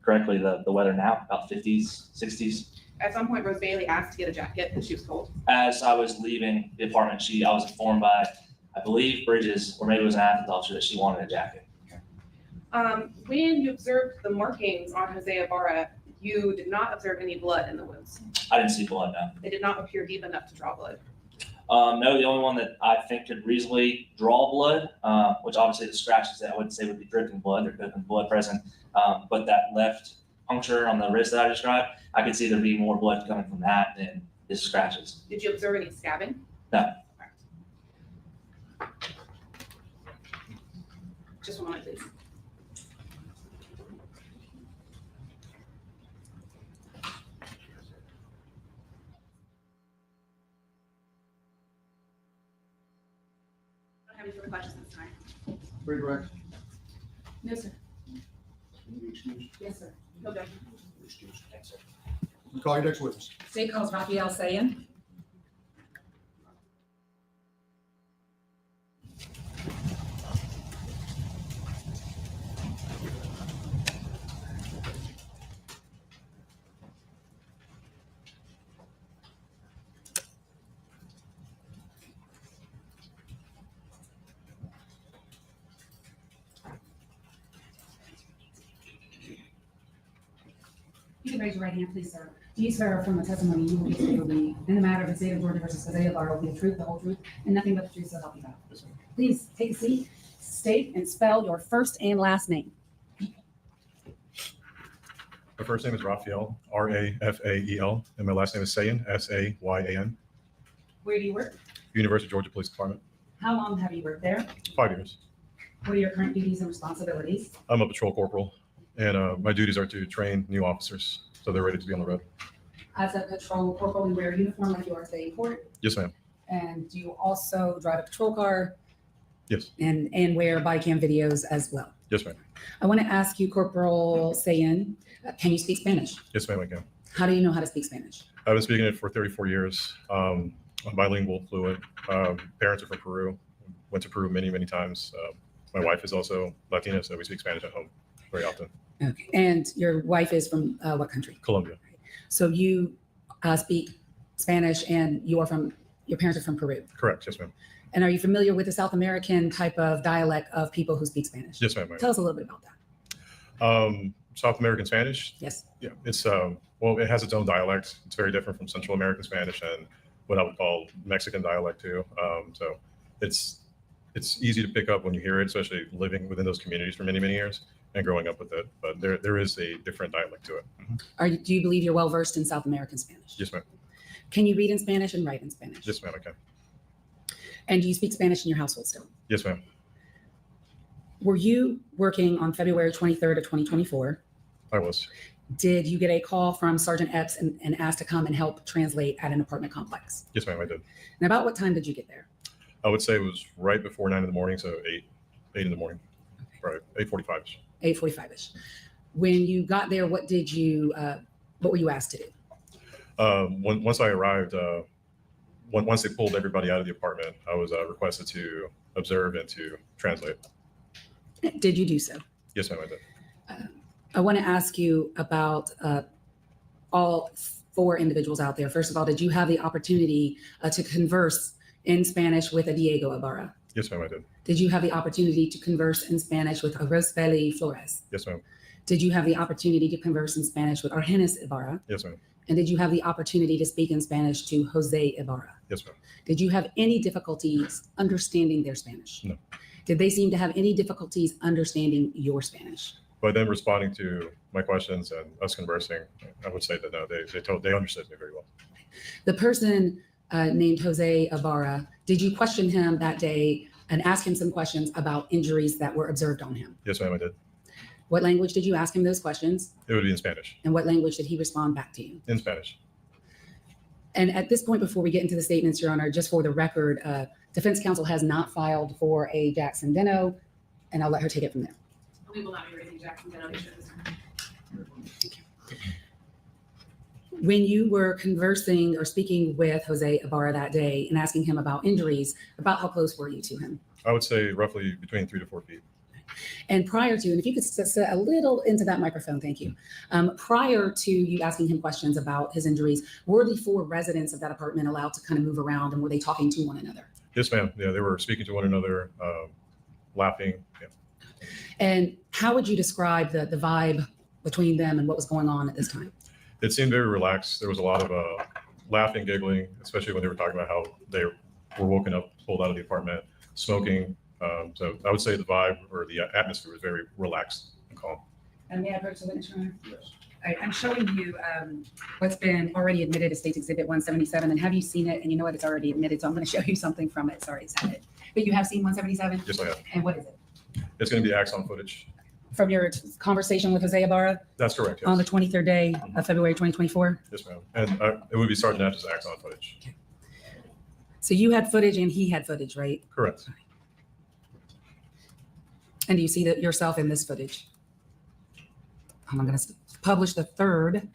correctly, the weather now, about 50s, 60s. At some point, Rose Bailey asked to get a jacket because she was cold. As I was leaving the apartment, I was informed by, I believe, Bridges, or maybe it was an Athens officer, that she wanted a jacket. When you observed the markings on Jose Ibarra, you did not observe any blood in the wounds. I didn't see blood, no. They did not appear deep enough to draw blood. No, the only one that I think could reasonably draw blood, which obviously the scratches that I would say would be dripping blood, there could have been blood present, but that left puncture on the wrist that I described, I could see there be more blood coming from that than his scratches. Did you observe any scabbing? No. Just one moment, please. I don't have any further questions this time. Redirect. No, sir. Can you be excused? Yes, sir. No objection. Excused. Thanks, sir. We call your next witness. State calls Raphael Sayin. You can raise your right hand, please, sir. Do you swear from the testimony you will give favorably in the matter of the state of Georgia versus Jose Ibarra will be the truth, the whole truth, and nothing but the truth, so help you God? Please take a seat, state and spell your first and last name. My first name is Raphael, Rafael, and my last name is Sayan, Sayan. Where do you work? University of Georgia Police Department. How long have you worked there? 5 years. What are your current duties and responsibilities? I'm a patrol corporal, and my duties are to train new officers so they're ready to be on the road. As a patrol corporal, you wear a uniform like you are today in court, Yes, ma'am. and do you also drive a patrol car Yes. and wear Bodycam videos as well? Yes, ma'am. I want to ask you, Corporal Sayin, can you speak Spanish? Yes, ma'am, I can. How do you know how to speak Spanish? I've been speaking it for 34 years. I'm bilingual, fluent. Parents are from Peru. Went to Peru many, many times. My wife is also Latina, so we speak Spanish at home very often. Okay. And your wife is from what country? Colombia. So you speak Spanish, and your parents are from Peru. Correct. Yes, ma'am. And are you familiar with the South American type of dialect of people who speak Spanish? Yes, ma'am. Tell us a little bit about that. South American Spanish. Yes. Yeah, it's well, it has its own dialect. It's very different from Central American Spanish and what I would call Mexican dialect too. So it's easy to pick up when you hear it, especially living within those communities for many, many years and growing up with it. But there is a different dialect to it. Do you believe you're well versed in South American Spanish? Yes, ma'am. Can you read in Spanish and write in Spanish? Yes, ma'am. I can. And do you speak Spanish in your household still? Yes, ma'am. Were you working on February 23rd of 2024? I was. Did you get a call from Sergeant Epps and asked to come and help translate at an apartment complex? Yes, ma'am. I did. And about what time did you get there? I would say it was right before 9 in the morning, so 8 in the morning, right? 8:45. 8:45ish. When you got there, what were you asked to do? Once I arrived, once they pulled everybody out of the apartment, I was requested to observe and to translate. Did you do so? Yes, ma'am. I did. I want to ask you about all 4 individuals out there. First of all, did you have the opportunity to converse in Spanish with a Diego Ibarra? Yes, ma'am. I did. Did you have the opportunity to converse in Spanish with a Rose Bailey Flores? Yes, ma'am. Did you have the opportunity to converse in Spanish with Argenis Ibarra? Yes, ma'am. And did you have the opportunity to speak in Spanish to Jose Ibarra? Yes, ma'am. Did you have any difficulties understanding their Spanish? No. Did they seem to have any difficulties understanding your Spanish? By them responding to my questions and us conversing, I would say that no, they understood me very well. The person named Jose Ibarra, did you question him that day and ask him some questions about injuries that were observed on him? Yes, ma'am. I did. What language did you ask him those questions? It would be in Spanish. And what language did he respond back to you? In Spanish. And at this point, before we get into the statements, Your Honor, just for the record, defense counsel has not filed for a Jackson Deno, and I'll let her take it from there. We will not be raising Jackson Deno issue at this time. When you were conversing or speaking with Jose Ibarra that day and asking him about injuries, about how close were you to him? I would say roughly between 3 to 4 feet. And prior to, and if you could sit a little into that microphone, thank you. Prior to you asking him questions about his injuries, were the 4 residents of that apartment allowed to kind of move around, and were they talking to one another? Yes, ma'am. Yeah, they were speaking to one another, laughing. Yeah. And how would you describe the vibe between them and what was going on at this time? It seemed very relaxed. There was a lot of laughing, giggling, especially when they were talking about how they were woken up, pulled out of the apartment, smoking. So I would say the vibe or the atmosphere was very relaxed and calm. And may I approach the witness, Your Honor? Yes. All right, I'm showing you what's been already admitted as State's Exhibit 177. And have you seen it? And you know what? It's already admitted. So I'm going to show you something from it. Sorry, it's added. But you have seen 177? Yes, I have. And what is it? It's going to be axon footage. From your conversation with Jose Ibarra That's correct. Yes. on the 23rd day of February 2024? Yes, ma'am. And it would be Sergeant Natchez axon footage. So you had footage and he had footage, right? Correct. And do you see that yourself in this footage? I'm going to publish the 3rd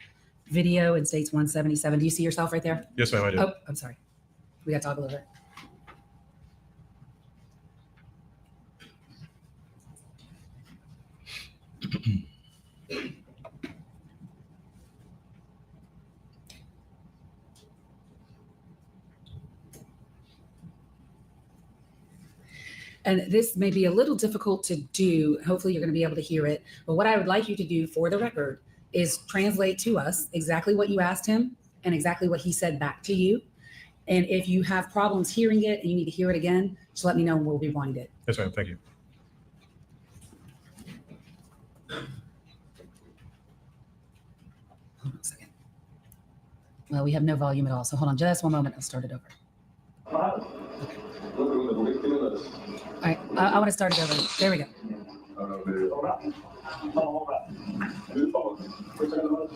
video in States 177. Do you see yourself right there? Yes, ma'am, I do. Oh, I'm sorry. We got to toggle over. And this may be a little difficult to do. Hopefully you're going to be able to hear it. But what I would like you to do for the record is translate to us exactly what you asked him and exactly what he said back to you. And if you have problems hearing it and you need to hear it again, just let me know and we'll rewind it. Yes, ma'am. Thank you. Hold on a second. Well, we have no volume at all. So hold on just one moment. I'll start it over. All right, I want to start it over. There we go.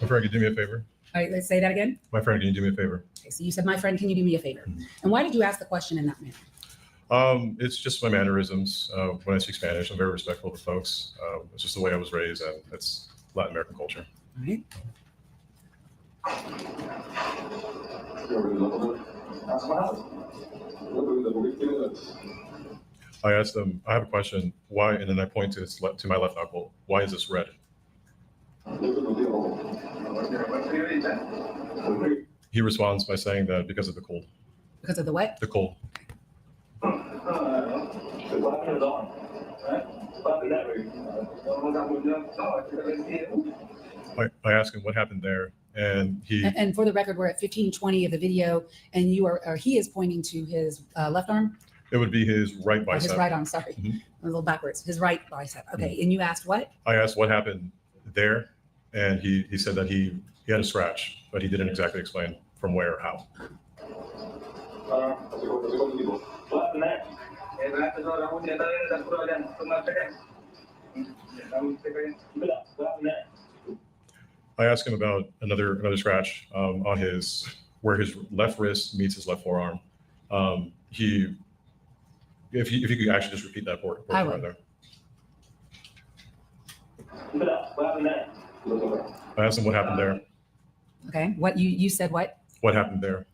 My friend, can you do me a favor? All right, let's say that again. My friend, can you do me a favor? Okay, so you said, my friend, can you do me a favor? And why did you ask the question in that manner? It's just my mannerisms. When I speak Spanish, I'm very respectful to folks. It's just the way I was raised, and it's Latin American culture. All right. I asked them, I have a question, why, and then I point to my left knuckle, why is this red? He responds by saying that because of the cold. Because of the what? The cold. I asked him what happened there, and he. And for the record, we're at 15:20 of the video, and he is pointing to his left arm. It would be his right Or bicep. his right arm, sorry. Mhm. A little backwards. His right bicep. Okay, and you asked what? I asked what happened there, and he said that he had a scratch, but he didn't exactly explain from where or how. What happened there? I asked him about another scratch on where his left wrist meets his left forearm. If you could actually just repeat that part I right will. there. What happened there? I asked him what happened there. Okay, what you said what? What happened there?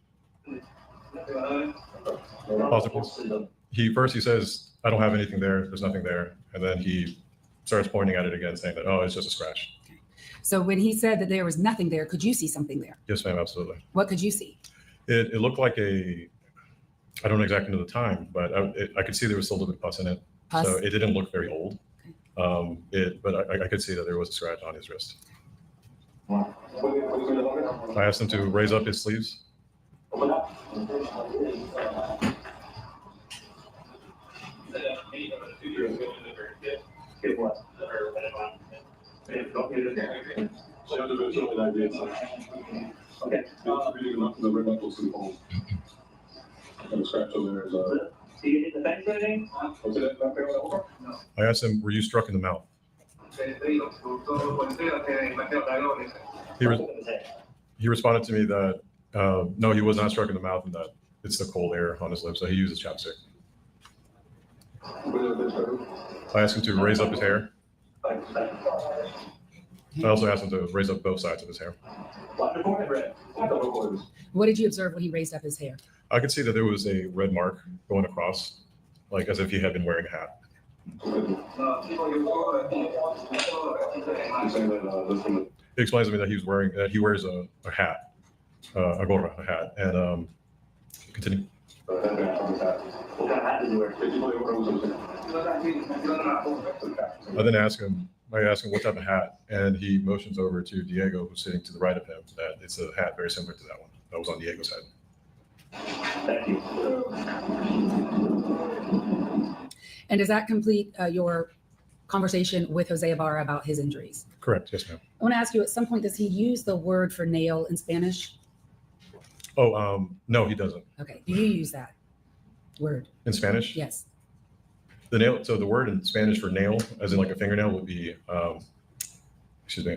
Pause it, please. He says, I don't have anything there. There's nothing there. And then he starts pointing at it again, saying that, oh, it's just a scratch. So when he said that there was nothing there, could you see something there? Yes, ma'am, absolutely. What could you see? It looked like I don't exactly know the time, but I could see there was still a little bit of pus in it. Pus? So it didn't look very old. But I could see that there was a scratch on his wrist. I asked him to raise up his sleeves. Okay. Do you hit the fence or anything? I asked him, were you struck in the mouth? He responded to me that no, he was not struck in the mouth and that it's the cold air on his lips, so he uses chapstick. I asked him to raise up his hair. I also asked him to raise up both sides of his hair. What did you observe when he raised up his hair? I could see that there was a red mark going across, like as if he had been wearing a hat. He explains to me that he wears a hat, a gorra, a hat, and continue. I asked him what type of hat, and he motions over to Diego, who's sitting to the right of him, that it's a hat very similar to that one that was on Diego's head. Thank you. And does that complete your conversation with Jose Ibarra about his injuries? Correct. Yes, ma'am. I want to ask you, at some point, does he use the word for nail in Spanish? Oh, no, he doesn't. Okay. Do you use that word? In Spanish? Yes. The nail. So the word in Spanish for nail, as in like a fingernail, would be, excuse me.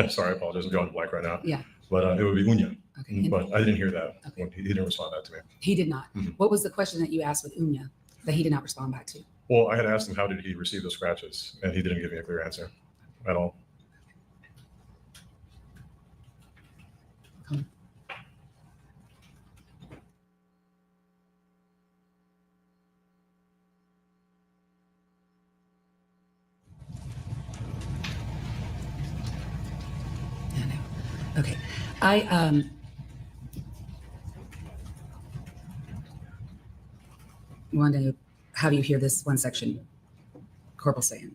Sorry, I apologize. I'm drawing blank right now. Yeah. But it would be uña. Okay. But I didn't hear that. Okay. He didn't respond that to me. He did not. Mhm. What was the question that you asked with uña that he did not respond back to? Well, I had asked him how did he receive those scratches, and he didn't give me a clear answer at all. Okay. I want to have you hear this one section, Corporal saying.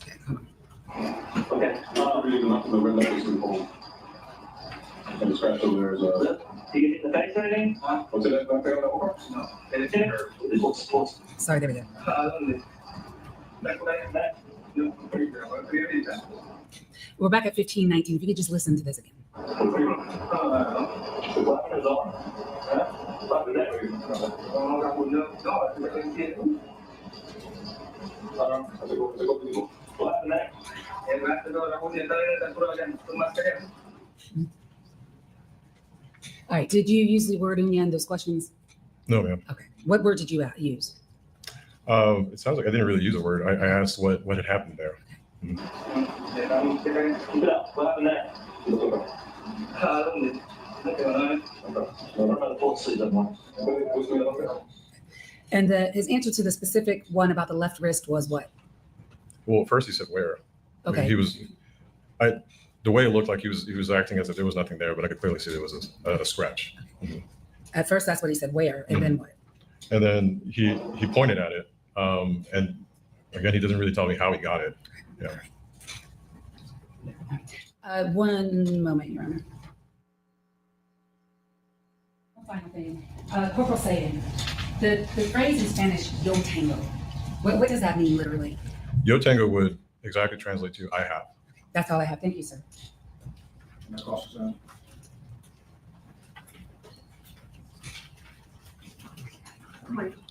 Okay, hold on. Okay. And the scratch over there is Do you get the face or anything? what's it? Sorry, there we go. We're back at 15:19. If you could just listen to this again. All right. Did you use the word uña in those questions? No, ma'am. Okay. What word did you use? It sounds like I didn't really use a word. I asked what had happened there. And his answer to the specific one about the left wrist was what? Well, first he said where. I mean, Okay. the way it looked like he was acting as if there was nothing there, but I could clearly see there was a scratch. At first, that's what he said, where, and then what? And then he pointed at it, and again, he doesn't really tell me how he got it. Yeah. One moment, Your Honor. One final thing. Corporal saying, the phrase in Spanish, yo tengo, what does that mean literally? Yo tengo would exactly translate to I have. That's all I have. Thank you, sir.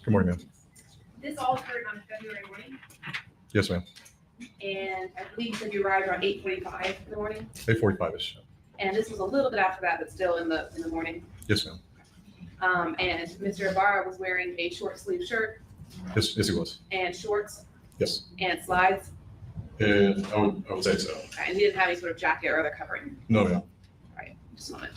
Good morning, ma'am. This all occurred on February morning, Yes, ma'am. and I believe you said you arrived around 8:45 in the morning. 8:45-ish. And this was a little bit after that, but still in the morning. Yes, ma'am. And Mr. Ibarra was wearing a short sleeve shirt Yes, he was. and shorts Yes. and slides, And I would say so. and he didn't have any sort of jacket or other covering. No, ma'am. All right, just a moment.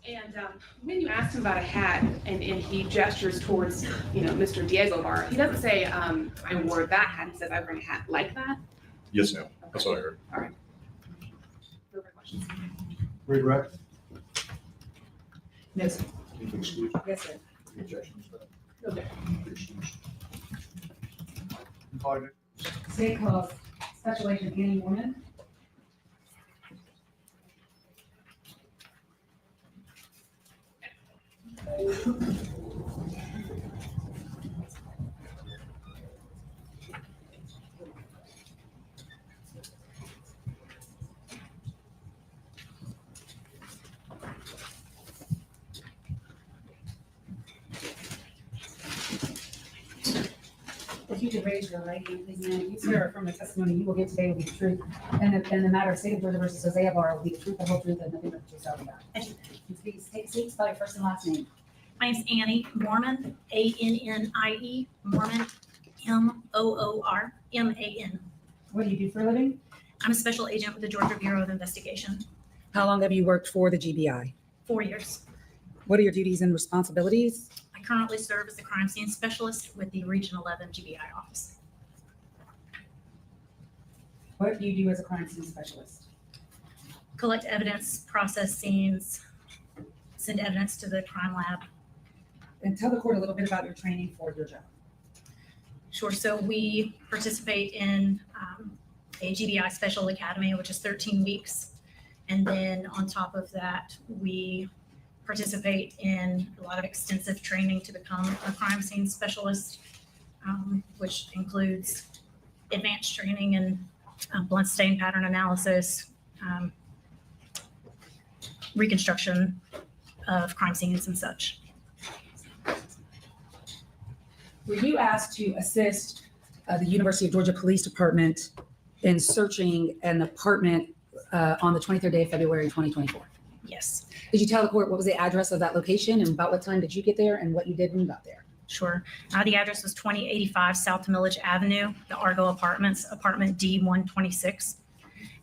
And when you asked him about a hat, and he gestures towards, Mr. Diego Ibarra, he doesn't say, I wore that hat. He says, I wear a hat like that. Yes, ma'am. That's what I heard. All right. No further questions. Regret? No, sir. Excuse. Yes, sir. Objections? Okay. Excuse. State calls Special Agent Annie Mormon. if you could raise your right hand, please, ma'am. You swear from the testimony you will give today will be the truth. And the matter of state of Georgia versus Jose Ibarra will be the truth, the whole truth, and nothing but the truth, so help you God. Thank you. Please take a seat, spell your first and last name. My name's Annie Mormon, A-N-N-I-E, Mormon, M-O-O-R-M-A-N. What do you do for a living? I'm a special agent with the Georgia Bureau of Investigation. How long have you worked for the GBI? 4 years. What are your duties and responsibilities? I currently serve as the crime scene specialist with the Region 11 GBI office. What do you do as a crime scene specialist? Collect evidence, process scenes, send evidence to the crime lab. And tell the court a little bit about your training for your job. Sure, so we participate in a GBI Special Academy, which is 13 weeks. And then on top of that, we participate in a lot of extensive training to become a crime scene specialist, which includes advanced training in blunt stain pattern analysis, reconstruction of crime scenes and such. Were you asked to assist the University of Georgia Police Department in searching an apartment on the 23rd day of February 2024? Yes, Did you tell the court what was the address of that location and about what time did you get there and what you did when you got there? sure. The address was 2085 South Millage Avenue, the Argo Apartments, apartment D126.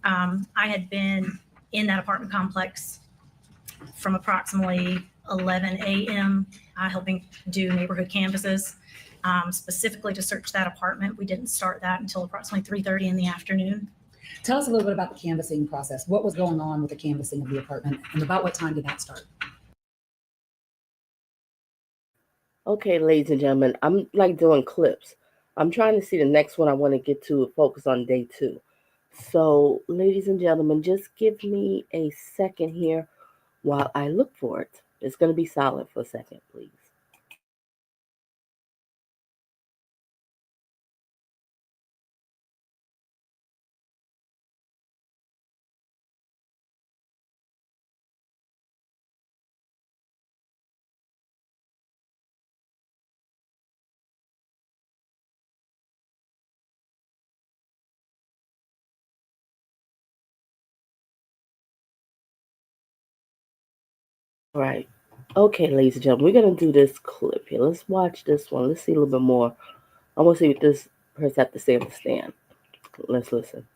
I had been in that apartment complex from approximately 11 a.m. Helping do neighborhood canvases, specifically to search that apartment. We didn't start that until approximately 3:30 in the afternoon. Tell us a little bit about the canvassing process. What was going on with the canvassing of the apartment and about what time did that start? Okay, ladies and gentlemen, I'm like doing clips. I'm trying to see the next one I want to get to focus on day 2. So, ladies and gentlemen, just give me a second here while I look for it. It's going to be silent for a second, please. All right. Okay, ladies and gentlemen, we're going to do this clip here. Let's watch this one. Let's see a little bit more. I want to see what this person has to say on the stand. Let's listen.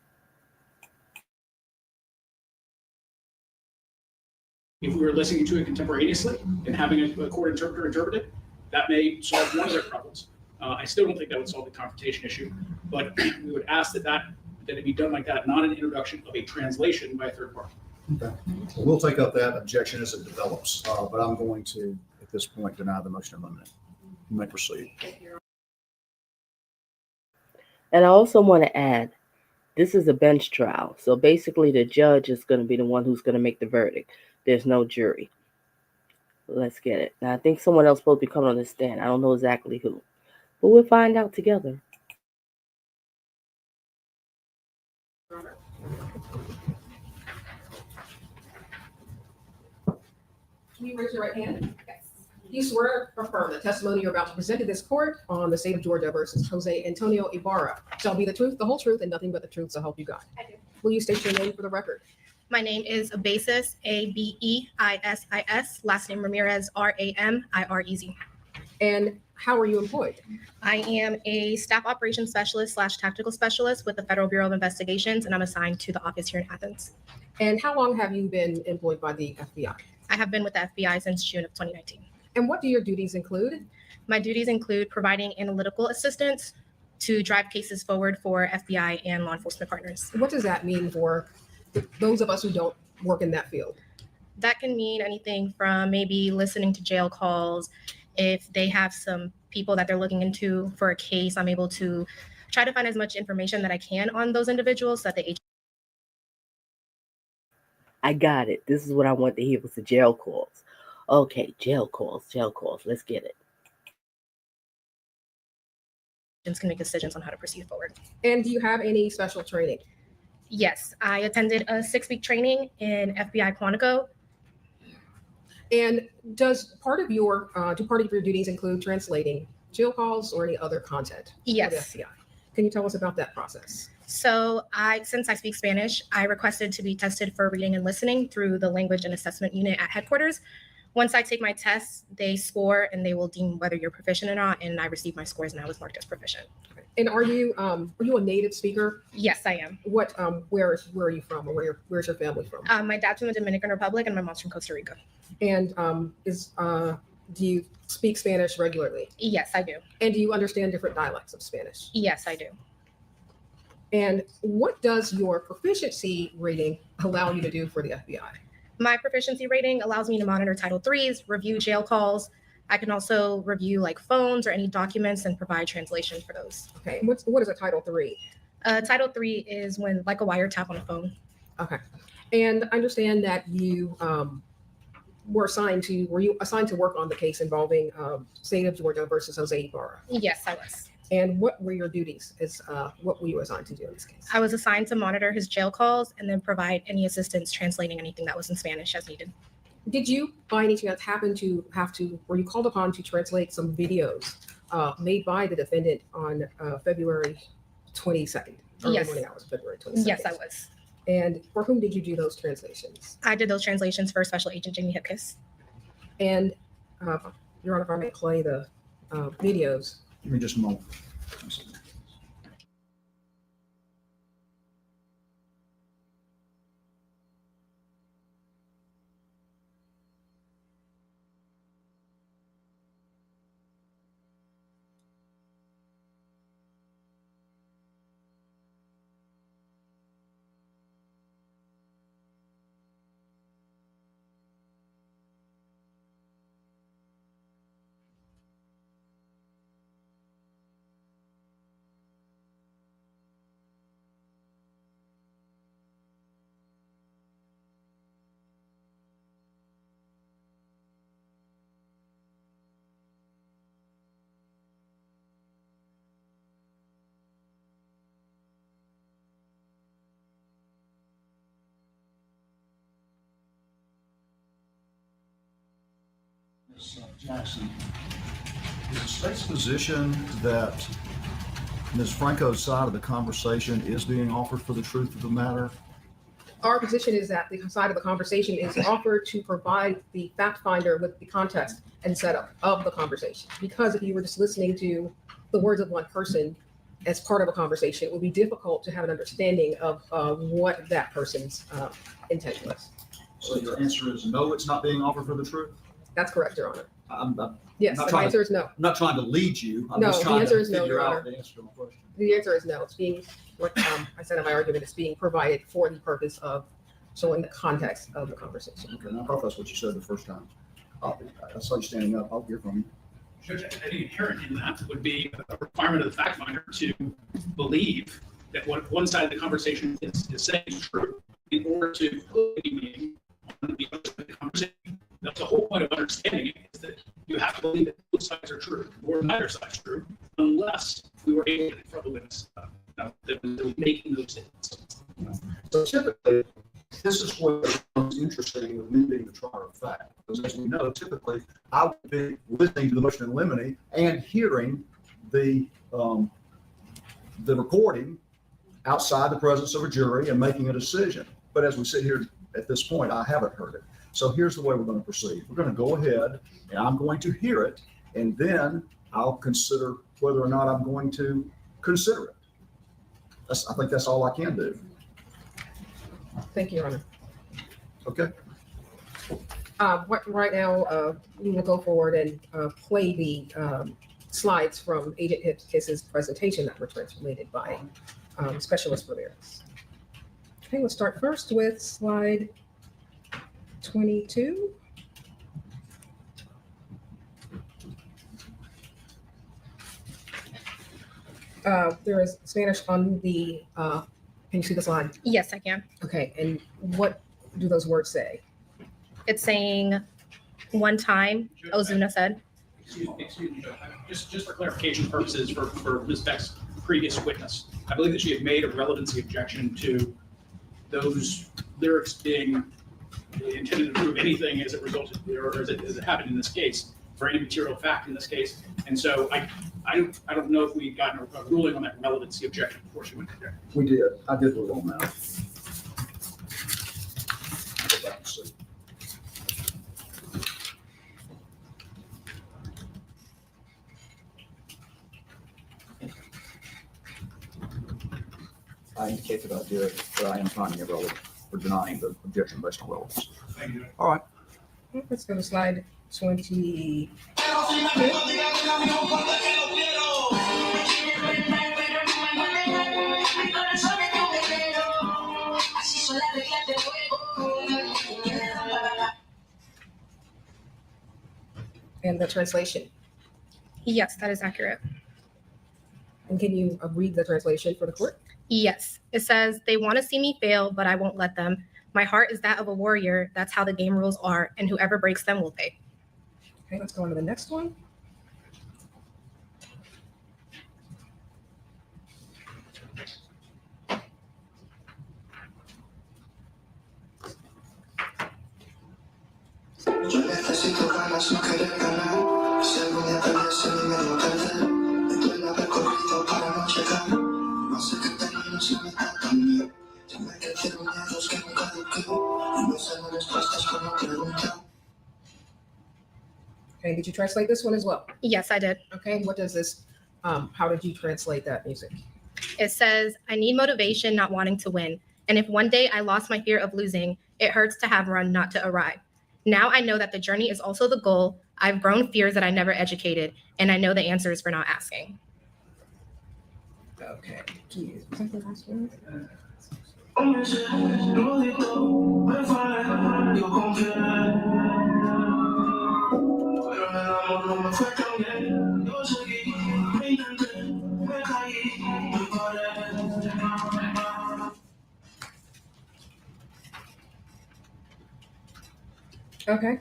If we were listening to it contemporaneously and having a court interpreter interpret it, that may solve one of their problems. I still don't think that would solve the confrontation issue, but we would ask that it be done like that, not an introduction of a translation by a third party. Okay. Well, we'll take up that objection as it develops, but I'm going to, at this point, deny the motion of amendment. You may proceed. And I also want to add, this is a bench trial. So basically the judge is going to be the one who's going to make the verdict. There's no jury. Let's get it. Now, I think someone else is supposed to be coming on the stand. I don't know exactly who, but we'll find out together. Can you raise your right hand? Yes. Do you swear or affirm the testimony you're about to present to this court on the state of Georgia versus Jose Antonio Ibarra shall be the truth, the whole truth, and nothing but the truth, so help you God? I do. Will you state your name for the record? My name is Abesis, A-B-E-I-S-I-S, last name Ramirez, R-A-M-I-R-E-Z. And how are you employed? I am a staff operations specialist / tactical specialist with the Federal Bureau of Investigations, and I'm assigned to the office here in Athens. And how long have you been employed by the FBI? I have been with the FBI since June of 2019. And what do your duties include? My duties include providing analytical assistance to drive cases forward for FBI and law enforcement partners. What does that mean for those of us who don't work in that field? That can mean anything from maybe listening to jail calls. If they have some people that they're looking into for a case, I'm able to try to find as much information that I can on those individuals so that the I got it. This is what I want to hear was the jail calls. Okay, jail calls. Let's get it. agents can make decisions on how to proceed forward. And do you have any special training? Yes, I attended a 6-week training in FBI Quantico. And do part of your duties include translating jail calls or any other content? for the Yes. FBI? Can you tell us about that process? So since I speak Spanish, I requested to be tested for reading and listening through the language and assessment unit at headquarters. Once I take my tests, they score and they will deem whether you're proficient or not. And I received my scores and I was marked as proficient. And are you a native speaker? Yes, I am. What where are you from, or where's your family from? My dad's from the Dominican Republic and my mom's from Costa Rica. And do you speak Spanish regularly? Yes, I do. And do you understand different dialects of Spanish? Yes, I do. And what does your proficiency rating allow you to do for the FBI? My proficiency rating allows me to monitor Title IIIs, review jail calls. I can also review like phones or any documents and provide translation for those. Okay, and what is a Title III? Title III is when like a wiretap on a phone. Okay, and I understand that you were assigned to work on the case involving State of Georgia versus Jose Ibarra. Yes, I was. And what were your duties? What were you assigned to do in this case? I was assigned to monitor his jail calls and then provide any assistance translating anything that was in Spanish as needed. Did you, by any chance, were you called upon to translate some videos made by the defendant on February 22nd? Early Yes. morning hours of February 22nd. Yes, I was. And for whom did you do those translations? I did those translations for Special Agent Jamie Hipkiss. And Your Honor, if I may play the videos. Give me just a moment. Ms. Jackson, is the state's position that Ms. Franco's side of the conversation is being offered for the truth of the matter? Our position is that the side of the conversation is offered to provide the fact finder with the context and setup of the conversation. Because if you were just listening to the words of one person as part of a conversation, it would be difficult to have an understanding of what that person's intent was. So your answer is no, it's not being offered for the truth? That's correct, Your Honor. I'm Yes, not the trying answer is no. I'm not trying to lead you. I'm No, just the trying answer to is no, figure Your out Honor. the answer to my question. The answer is no. It's being, what I said in my argument, it's being provided for the purpose of showing the context of the conversation. Okay, and I thought that's what you said the first time. I saw you standing up. I'll hear from you. Judge, I think inherent in that would be a requirement of the fact finder to believe that what one side of the conversation is saying is true in order to put any meaning on the other side of the conversation. That's the whole point of understanding it, is that you have to believe that both sides are true, or neither side's true, unless we were able to confront the witness that was making those statements. So typically, this is what becomes interesting with me being the trier of fact. Because as we know, typically, I would be listening to the motion in limine and hearing the recording outside the presence of a jury and making a decision. But as we sit here at this point, I haven't heard it. So here's the way we're going to proceed. We're going to go ahead and I'm going to hear it, and then I'll consider whether or not I'm going to consider it. I think that's all I can do. Thank you, Your Honor. Okay. Right now, we will go forward and play the slides from Agent Hipkiss's presentation that were translated by Specialist Ramirez. Okay, we'll start first with slide 22. There is Spanish on the, can you see the slide? Yes, I can. Okay, and what do those words say? It's saying one time, Ozuna said. Excuse me, Judge. Just for clarification purposes for Ms. Beck's previous witness, I believe that she had made a relevancy objection to those lyrics being intended to prove anything as it resulted, or as it happened in this case. for any material fact in this case. And so I don't know if we got a ruling on that relevancy objection before she went there. We did. I did rule on that. Go back and see. I indicated I did, but I am finding it relevant or denying the objection based on relevance. Thank you. All right. Let's go to slide 20. And the translation. Yes, that is accurate. And can you read the translation for the court? Yes, it says, they want to see me fail, but I won't let them. My heart is that of a warrior. That's how the game rules are, and whoever breaks them will pay. Okay, let's go on to the next one. Yo necesito ganas, no querer ganar. Si algún día perdiese mi medio perder, me duele haber corrido para no llegar. No sé qué términos la mitad también. Ya me crecieron miedos que nunca eduqué. Y no sé respuestas como pregunta. Okay, did you translate this one as well? Yes, I did. Okay, what does this, how did you translate that music? It says, I need motivation, not wanting to win. And if one day I lost my fear of losing, it hurts to have run, not to arrive. Now I know that the journey is also the goal. I've grown fears that I never educated, and I know the answers for not asking. Okay. Okay.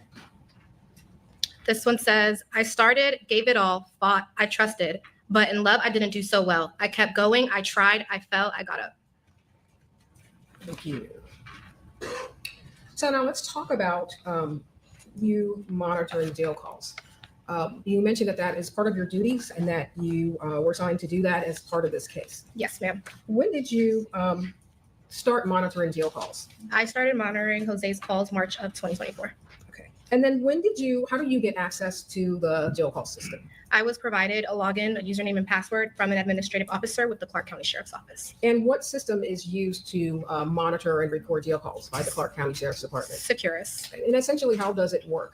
This one says, I started, gave it all, fought, I trusted, but in love, I didn't do so well. I kept going, I tried, I fell, I got up. Thank you. So now let's talk about you monitoring jail calls. You mentioned that that is part of your duties and that you were assigned to do that as part of this case. Yes, ma'am. When did you start monitoring jail calls? I started monitoring Jose's calls March of 2024. Okay. And then how do you get access to the jail call system? I was provided a login, a username, and password from an administrative officer with the Clark County Sheriff's Office. And what system is used to monitor and record jail calls by the Clark County Sheriff's Department? Securus. And essentially, how does it work?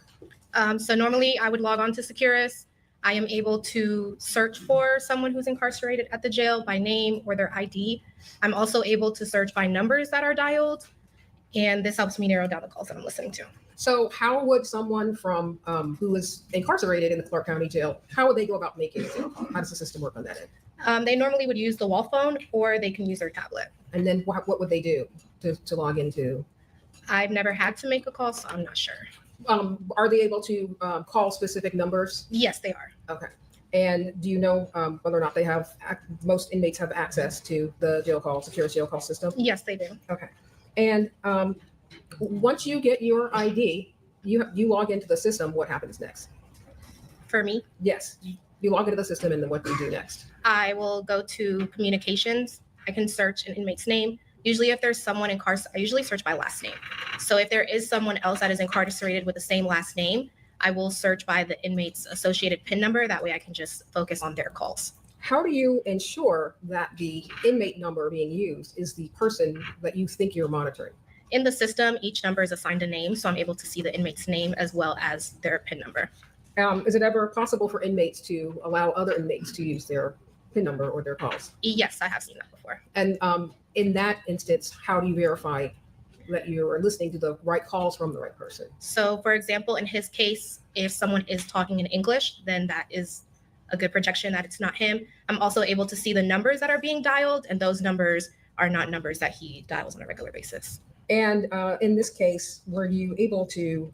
So normally I would log on to Securus. I am able to search for someone who's incarcerated at the jail by name or their ID. I'm also able to search by numbers that are dialed, and this helps me narrow down the calls that I'm listening to. So how would someone from who is incarcerated in the Clark County Jail, how would they go about making a jail call? How does the system work on that end? They normally would use the wall phone, or they can use their tablet. And then what would they do to log into? I've never had to make a call, so I'm not sure. Are they able to call specific numbers? Yes, they are. Okay. And do you know whether or not they have, most inmates have access to the secure jail call system? Yes, they do. Okay. And once you get your ID, you log into the system, what happens next? For me? Yes. You log into the system, and then what do you do next? I will go to communications. I can search an inmate's name. Usually if there's someone incarcerated, I usually search by last name. So if there is someone else that is incarcerated with the same last name, I will search by the inmate's associated PIN number. That way I can just focus on their calls. How do you ensure that the inmate number being used is the person that you think you're monitoring? In the system, each number is assigned a name, so I'm able to see the inmate's name as well as their PIN number. Is it ever possible for inmates to allow other inmates to use their PIN number or their calls? Yes, I have seen that before. And in that instance, how do you verify that you're listening to the right calls from the right person? So for example, in his case, if someone is talking in English, then that is a good projection that it's not him. I'm also able to see the numbers that are being dialed, and those numbers are not numbers that he dials on a regular basis. And in this case, were you able to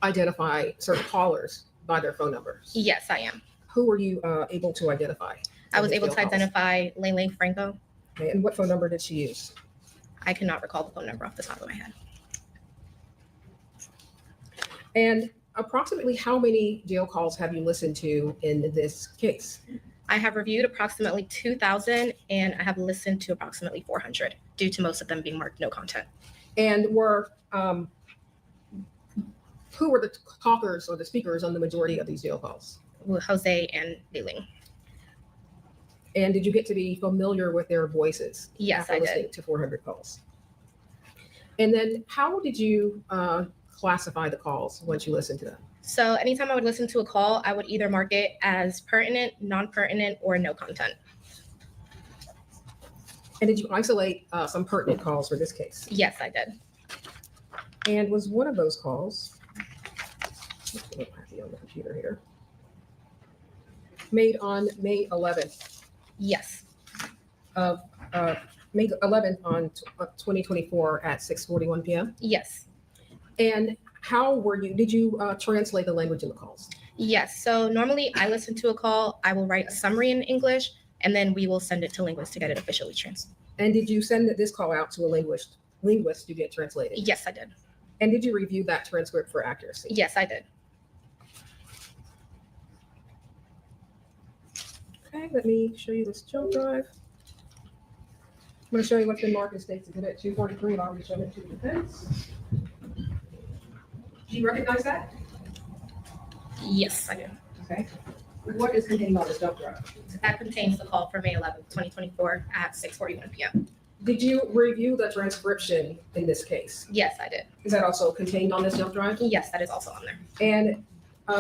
identify certain callers by their phone numbers? Yes, I am. Who were you able to identify? I was able to identify Lane Franco. Okay, and what phone number did she use? I cannot recall the phone number off the top of my head. And approximately how many jail calls have you listened to in this case? I have reviewed approximately 2,000 and I have listened to approximately 400 due to most of them being marked no content. And who were the talkers or the speakers on the majority of these jail calls? Jose and Liling. And did you get to be familiar with their voices? Yes, after I did. listening to 400 calls? And then how did you classify the calls once you listened to them? So anytime I would listen to a call, I would either mark it as pertinent, non-pertinent, or no content. And did you isolate some pertinent calls for this case? Yes, I did. And was one of those calls, I don't have it on the computer here, made on May 11th Yes. of May 11th on 2024 at 6:41 p.m.? Yes. And how did you translate the language in the calls? Yes. So normally I listen to a call, I will write a summary in English, and then we will send it to linguists to get it officially translated. And did you send this call out to a linguist to get translated? Yes, I did. And did you review that transcript for accuracy? Yes, I did. Okay, let me show you this jump drive. I'm going to show you what's been marked as States Exhibit 243. I've already shown it to the defense. Do you recognize that? Yes, I do. Okay. What is contained on this jump drive? That contains the call for May 11th, 2024 at 6:41 p.m. Did you review the transcription in this case? Yes, I did. Is that also contained on this jump drive? Yes, that is also on there. And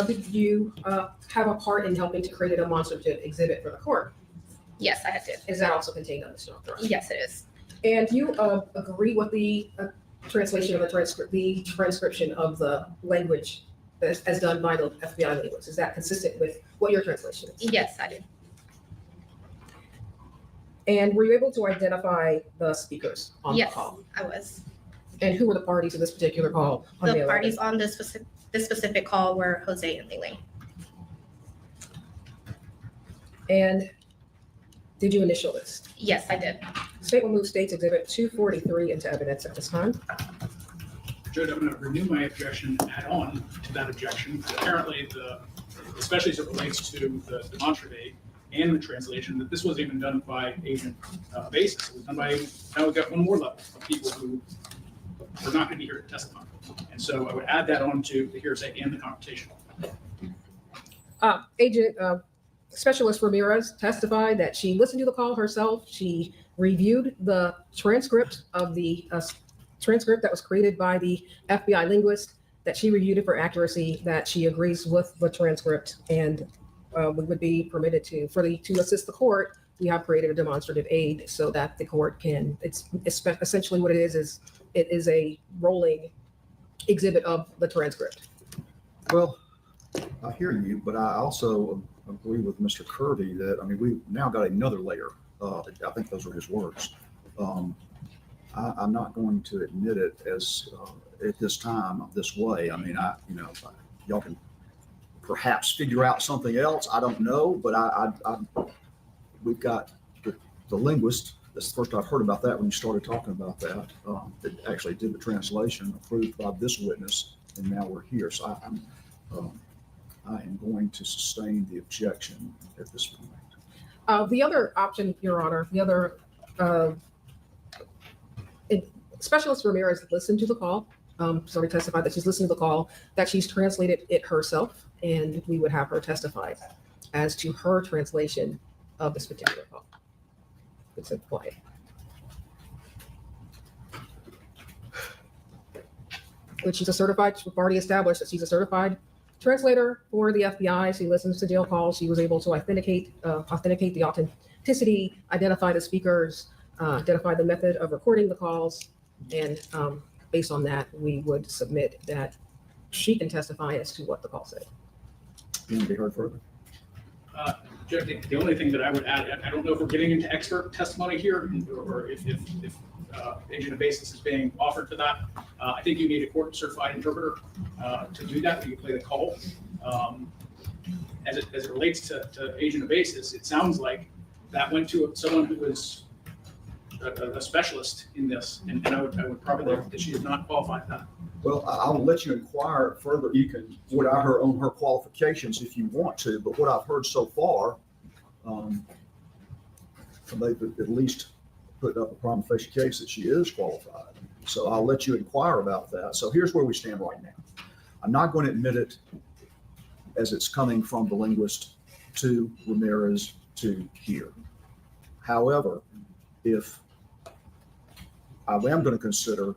did you have a part in helping to create a demonstrative exhibit for the court? Yes, I did. Is that also contained on this jump drive? Yes, it is. And you agree with the translation of the transcription of the language as done by the FBI linguist? Is that consistent with what your translation is? Yes, I do. And were you able to identify the speakers on Yes, the call? I was. And who were the parties to this particular call? On The May 11th? parties on this specific call were Jose and Liling. And did you initial this? Yes, I did. State will move States Exhibit 243 into evidence at this time. Judge, I'm going to renew my objection, add on to that objection. Apparently, especially as it relates to the demonstrative aid and the translation, that this wasn't even done by agent basis. It was done by, now we've got one more level of people who were not going to be here to testify. And so I would add that on to the hearsay and the confrontation. Agent Specialist Ramirez testified that she listened to the call herself. She reviewed the transcript of the transcript that was created by the FBI linguist, that she reviewed it for accuracy, that she agrees with the transcript, and we would be permitted to assist the court. We have created a demonstrative aid so that the court can, it's essentially what it is it is a rolling exhibit of the transcript. Well, I hear you, but I also agree with Mr. Kirby that, I mean, we've now got another layer. I think those are his words. I'm not going to admit it as at this time this way. I mean, y'all can perhaps figure out something else. I don't know, but we've got the linguist. That's the first I've heard about that when you started talking about that. That actually did the translation approved by this witness, and now we're here. So I am going to sustain the objection at this point. The other option, Your Honor, the other Specialist Ramirez listened to the call. Somebody testified that she's listened to the call, that she's translated it herself, and we would have her testify as to her translation of this particular call. It's a quiet. Which she's a certified, we've already established that she's a certified translator for the FBI. She listens to jail calls. She was able to authenticate the authenticity, identify the speakers, identify the method of recording the calls, and based on that, we would submit that she can testify as to what the call said. You want to be heard further? Judge, the only thing that I would add, I don't know if we're getting into expert testimony here, or if agent of basis is being offered for that. I think you need a court certified interpreter to do that. You can play the call. As it relates to agent of basis, it sounds like that went to someone who was a specialist in this, and I would probably think that she is not qualified for that. Well, I'll let you inquire further. You can would I her on her qualifications if you want to, but what I've heard so far, they've at least put up a prima facie case that she is qualified. So I'll let you inquire about that. So here's where we stand right now. I'm not going to admit it as it's coming from the linguist to Ramirez to here. However, if I am going to consider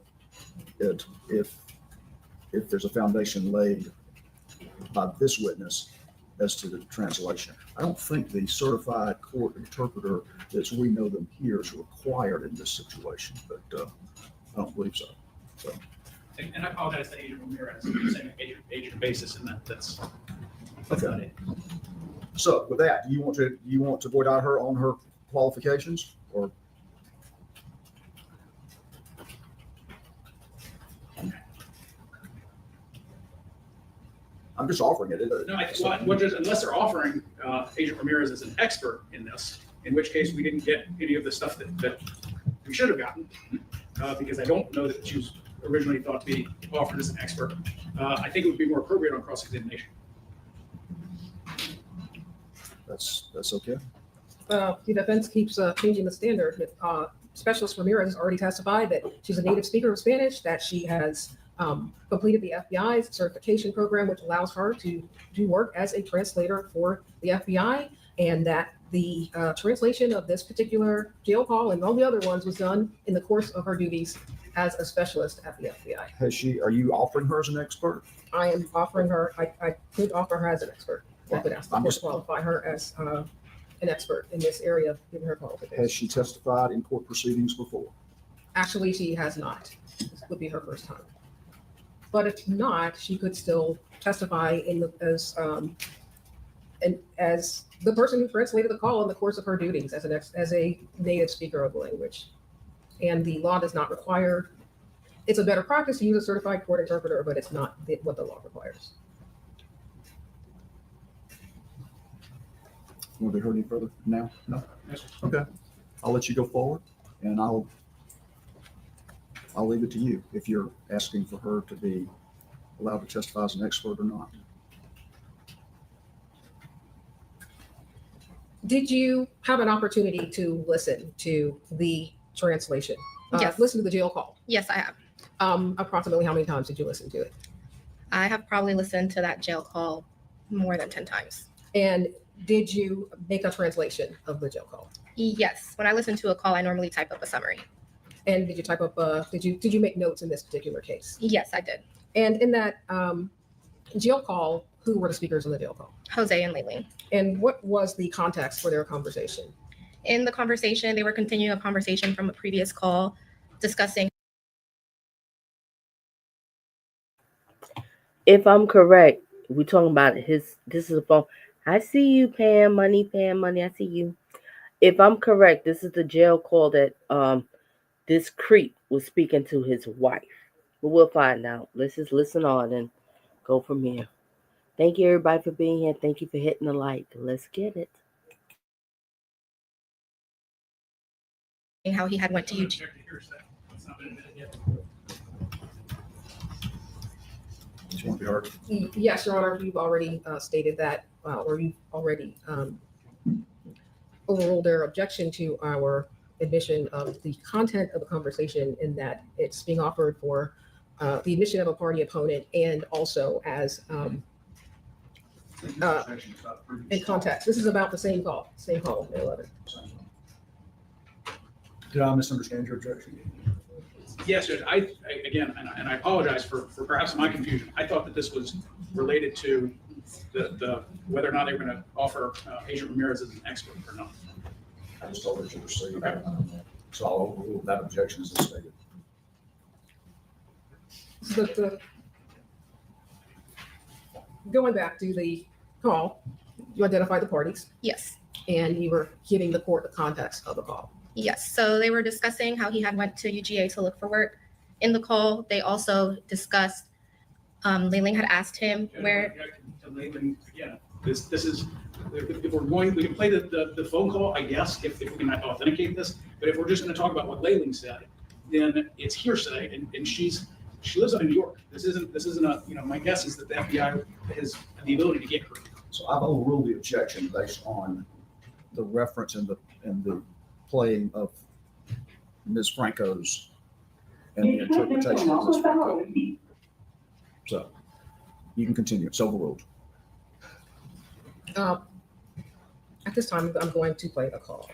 it, if there's a foundation laid by this witness as to the translation, I don't think the certified court interpreter, as we know them here, is required in this situation, but I don't believe so. So. And I apologize to Agent Ramirez, I'm saying agent basis, and that's Okay. not it. So with that, do you want to void out her on her qualifications, or? I'm just offering it. No, unless they're offering Agent Ramirez as an expert in this, in which case we didn't get any of the stuff that we should have gotten, because I don't know that she was originally thought to be offered as an expert. I think it would be more appropriate on cross-examination. That's okay. The defense keeps changing the standard. Specialist Ramirez has already testified that she's a native speaker of Spanish, that she has completed the FBI's certification program, which allows her to do work as a translator for the FBI, and that the translation of this particular jail call and all the other ones was done in the course of her duties as a specialist at the FBI. Are you offering her as an expert? I am offering her, I could offer her as an expert. I could ask the court to qualify her as an expert in this area, given her qualifications. Has she testified in court proceedings before? Actually, she has not. This would be her first time. But if not, she could still testify as the person who translated the call in the course of her duties as a native speaker of the language. And the law does not require. It's a better practice to use a certified court interpreter, but it's not what the law requires. Want to be heard any further now? No? Okay. I'll let you go forward, and I'll leave it to you if you're asking for her to be allowed to testify as an expert or not. Did you have an opportunity to listen to the translation? Yes. Listen to the jail call? Yes, I have. Approximately how many times did you listen to it? I have probably listened to that jail call more than 10 times. And did you make a translation of the jail call? Yes. When I listen to a call, I normally type up a summary. And did you type up, did you make notes in this particular case? Yes, I did. And in that jail call, who were the speakers in the jail call? Jose and Laken. And what was the context for their conversation? In the conversation, they were continuing a conversation from a previous call discussing. If I'm correct, we're talking about this is a phone. I see you, Pam Money, I see you. If I'm correct, this is the jail call that this creep was speaking to his wife. But we'll find out. Let's just listen on and go from here. Thank you, everybody, for being here. Thank you for hitting the like. Let's get it. How he had went to UG. Just want to be heard. Yes, Your Honor, you've already stated that, or you've already overruled their objection to our admission of the content of the conversation, in that it's being offered for the admission of a party opponent and also as in context. This is about the same call, May 11th. Did I misunderstand your objection? Yes, Judge, again, and I apologize for perhaps my confusion. I thought that this was related to the whether or not they were going to offer Agent Ramirez as an expert or not. I just told her to proceed. So I'll overrule that objection as stated. Going back to the call, you identified the parties. Yes. And you were giving the court the context of the call. Yes. So they were discussing how he had went to UGA to look for work. In the call, they also discussed, Laken had asked him where. Laken, again, this is If we're going, we can play the phone call, I guess, if we can authenticate this. But if we're just going to talk about what Layling said, then it's hearsay, and she lives up in New York. This isn't a, my guess is that the FBI has the ability to get her. So I've overruled the objection based on the reference and the playing of Ms. Franco's and the interpretation of Ms. Franco. So you can continue. It's overruled. At this time, I'm going to play the call.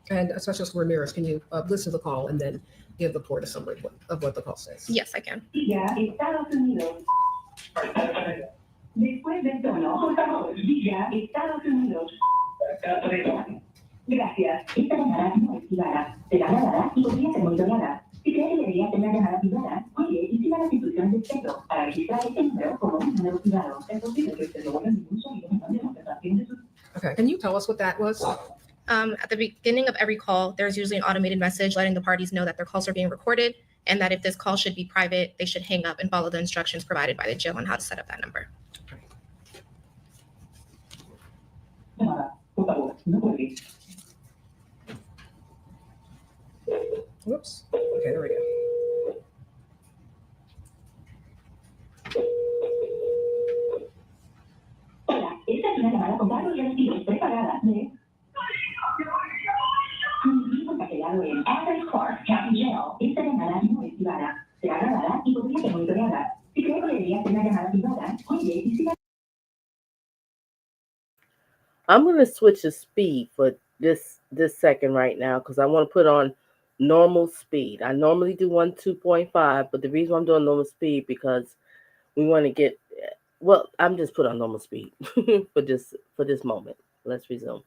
And Specialist Ramirez, can you listen to the call and then give the court a summary of what the call says? Yes, I can. Diga Estados Unidos. Después del tono, por favor, diga Estados Unidos. Gracias. Esta llamada no es privada. Será grabada y podría ser monitoreada. Si cree que debería ser una llamada privada, oye y siga las instrucciones de texto para registrar este número como un número privado. Es posible que usted no vuelva ningún sonido de conversación de sus. Okay, can you tell us what that was? At the beginning of every call, there's usually an automated message letting the parties know that their calls are being recorded and that if this call should be private, they should hang up and follow the instructions provided by the jail on how to set up that number. Llamada, por favor, no cuelgue. Whoops. Okay, there we go. Hola, esta es una llamada con datos y archivos preparada de... Encasillado en Athens Court County Jail. Esta llamada no es privada. Será grabada y podría ser monitoreada. Si cree que debería ser una llamada privada, oye y siga. I'm going to switch the speed for this second right now because I want to put on normal speed. I normally do 2.5, but the reason I'm doing normal speed because we want to get, well, I'm just put on normal speed for this moment. Let's resume.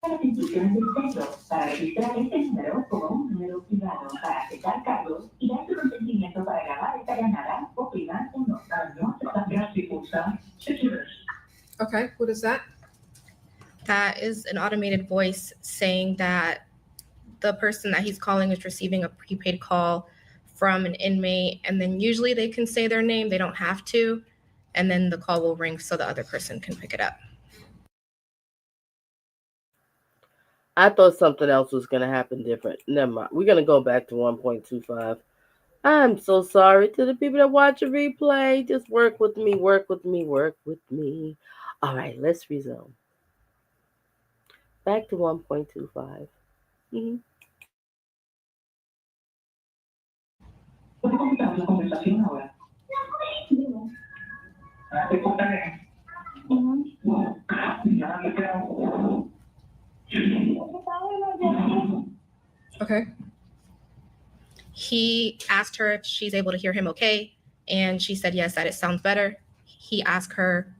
Las instrucciones del centro para registrar este número como un número privado para aceptar cargos y dar su consentimiento para grabar esta llamada o prima 1 para no aceptar y pulsar secures. Okay, what is that? That is an automated voice saying that the person that he's calling is receiving a prepaid call from an inmate, and then usually they can say their name, they don't have to, and then the call will ring so the other person can pick it up. I thought something else was going to happen different. Never mind. We're going to go back to 1.25. I'm so sorry to the people that watch a replay. Just work with me, work with me, work with me. All right, let's resume. Back to 1.25. Mm-hmm. ¿Puede comenzar la conversación ahora? Okay. He asked her if she's able to hear him okay, and she said yes, that it sounds better. He asked her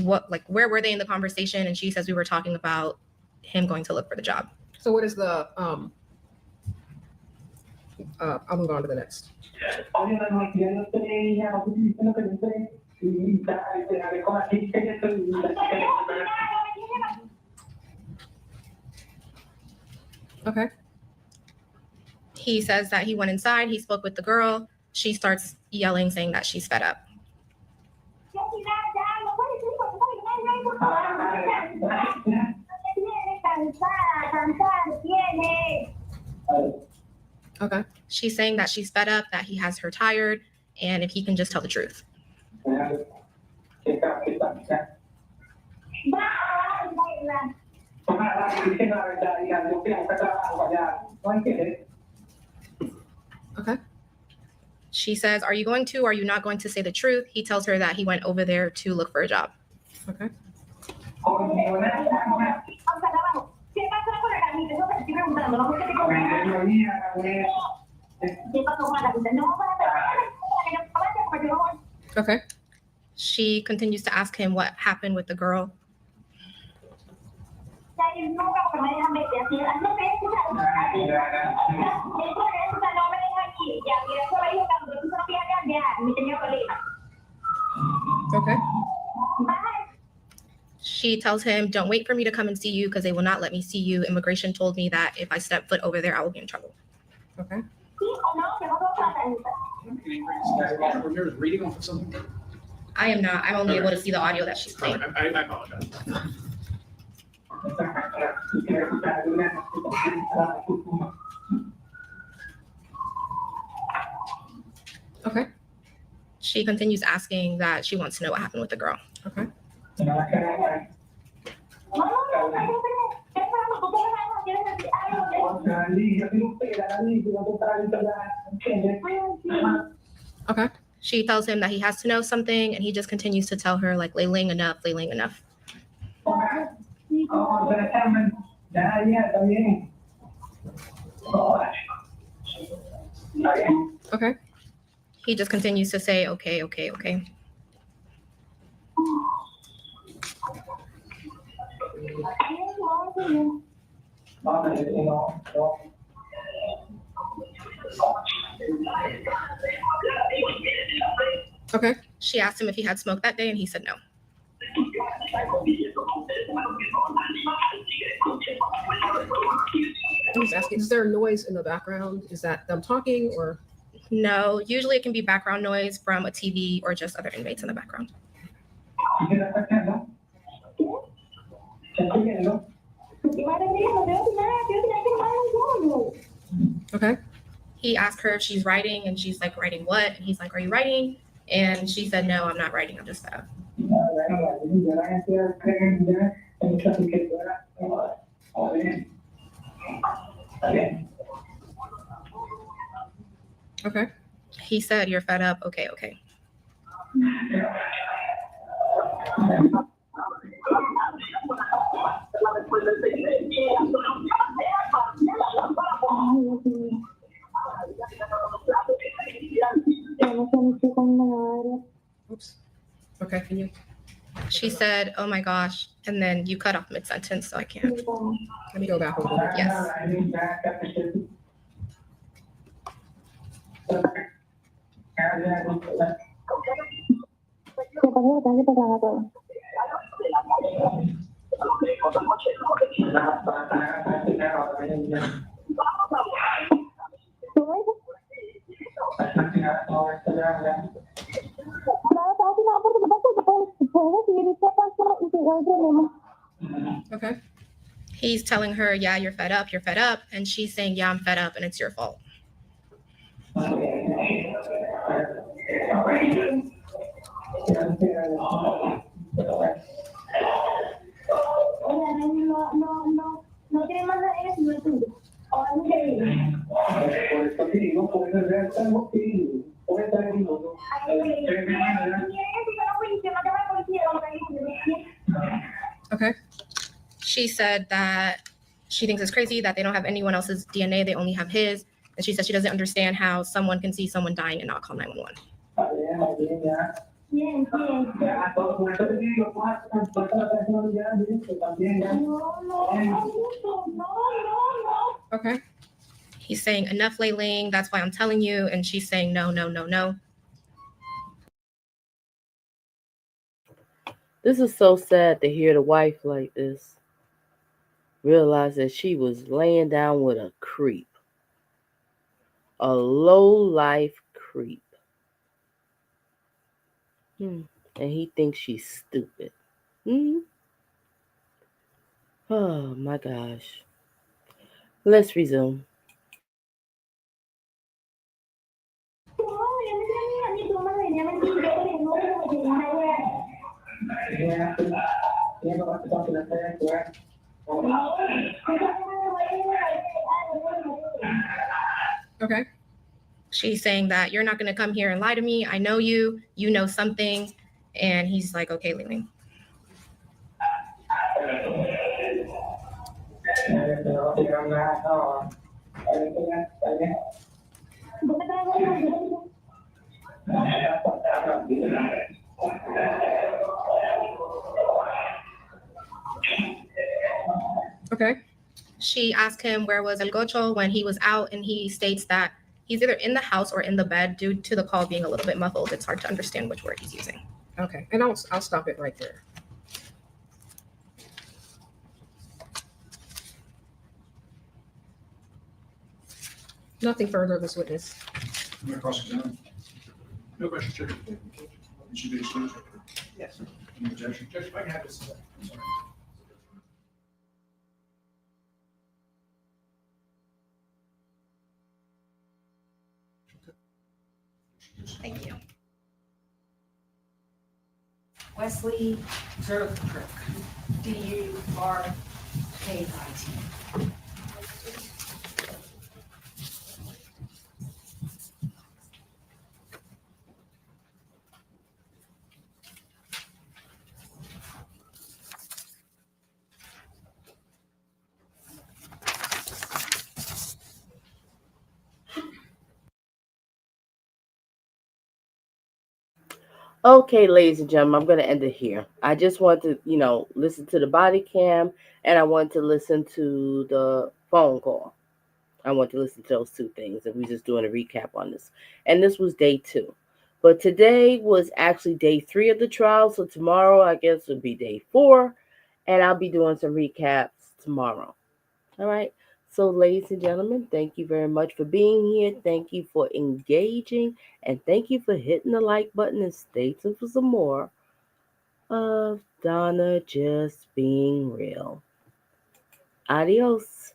where were they in the conversation, and she says we were talking about him going to look for the job. So what is the I'll move on to the next. Okay. He says that he went inside, he spoke with the girl. She starts yelling, saying that she's fed up. Okay. She's saying that she's fed up, that he has her tired, and if he can just tell the truth. Okay. She says, are you going to or are you not going to say the truth? He tells her that he went over there to look for a job. Okay. Okay. She continues to ask him what happened with the girl. Okay. She tells him, don't wait for me to come and see you because they will not let me see you. Immigration told me that if I step foot over there, I will be in trouble. Okay. You're reading off of something? I am not. I'm only able to see the audio that she's All playing. right, I apologize. Okay. She continues asking that she wants to know what happened with the girl. Okay. Okay. She tells him that he has to know something, and he just continues to tell her, like, Layling enough, Layling enough. Okay. He just continues to say, okay, okay, okay. Okay. She asked him if he had smoked that day, and he said no. I'm just asking, is there a noise in the background? Is that them talking or? No, usually it can be background noise from a TV or just other inmates in the background. Okay. He asked her if she's writing, and she's like, writing what? And he's like, are you writing? And she said, no, I'm not writing. I'm just fed up. Okay. He said, you're fed up. Okay, okay. Oops. Okay. Can you? She said, oh my gosh. And then you cut off mid-sentence, so I can't. Let me go back a little bit. Yes. Okay. He's telling her, yeah, you're fed up. You're fed up. And she's saying, yeah, I'm fed up, and it's your fault. Okay. She said that she thinks it's crazy that they don't have anyone else's DNA. They only have his. And she said she doesn't understand how someone can see someone dying and not call 911. Okay. He's saying, enough, Layling. That's why I'm telling you. And she's saying, no, no, no, no. This is so sad to hear the wife like this. Realize that she was laying down with a creep. A low-life creep. And he thinks she's stupid. Oh my gosh. Let's resume. Okay. She's saying that you're not going to come here and lie to me. I know you. You know something. And he's like, okay, Layling. Okay. She asked him where was El Gocho when he was out, and he states that he's either in the house or in the bed due to the call being a little bit muffled. It's hard to understand which word he's using. Okay. And I'll stop it right there. Nothing further of this witness. I'm going to cross-examine. No questions, Judge. It should be excused. Yes. Any objection? Judge, if I can have this. I'm sorry. Thank you. Wesley Zerkirk, D-U-R-K-I-T. Okay, ladies and gentlemen, I'm going to end it here. I just want to, listen to the body cam, and I want to listen to the phone call. I want to listen to those two things, and we're just doing a recap on this. And this was day 2. But today was actually day 3 of the trial, so tomorrow, I guess, will be day 4, and I'll be doing some recaps tomorrow. All right? So, ladies and gentlemen, thank you very much for being here. Thank you for engaging, and thank you for hitting the like button and stay tuned for some more of Donna Just Being Real. Adios.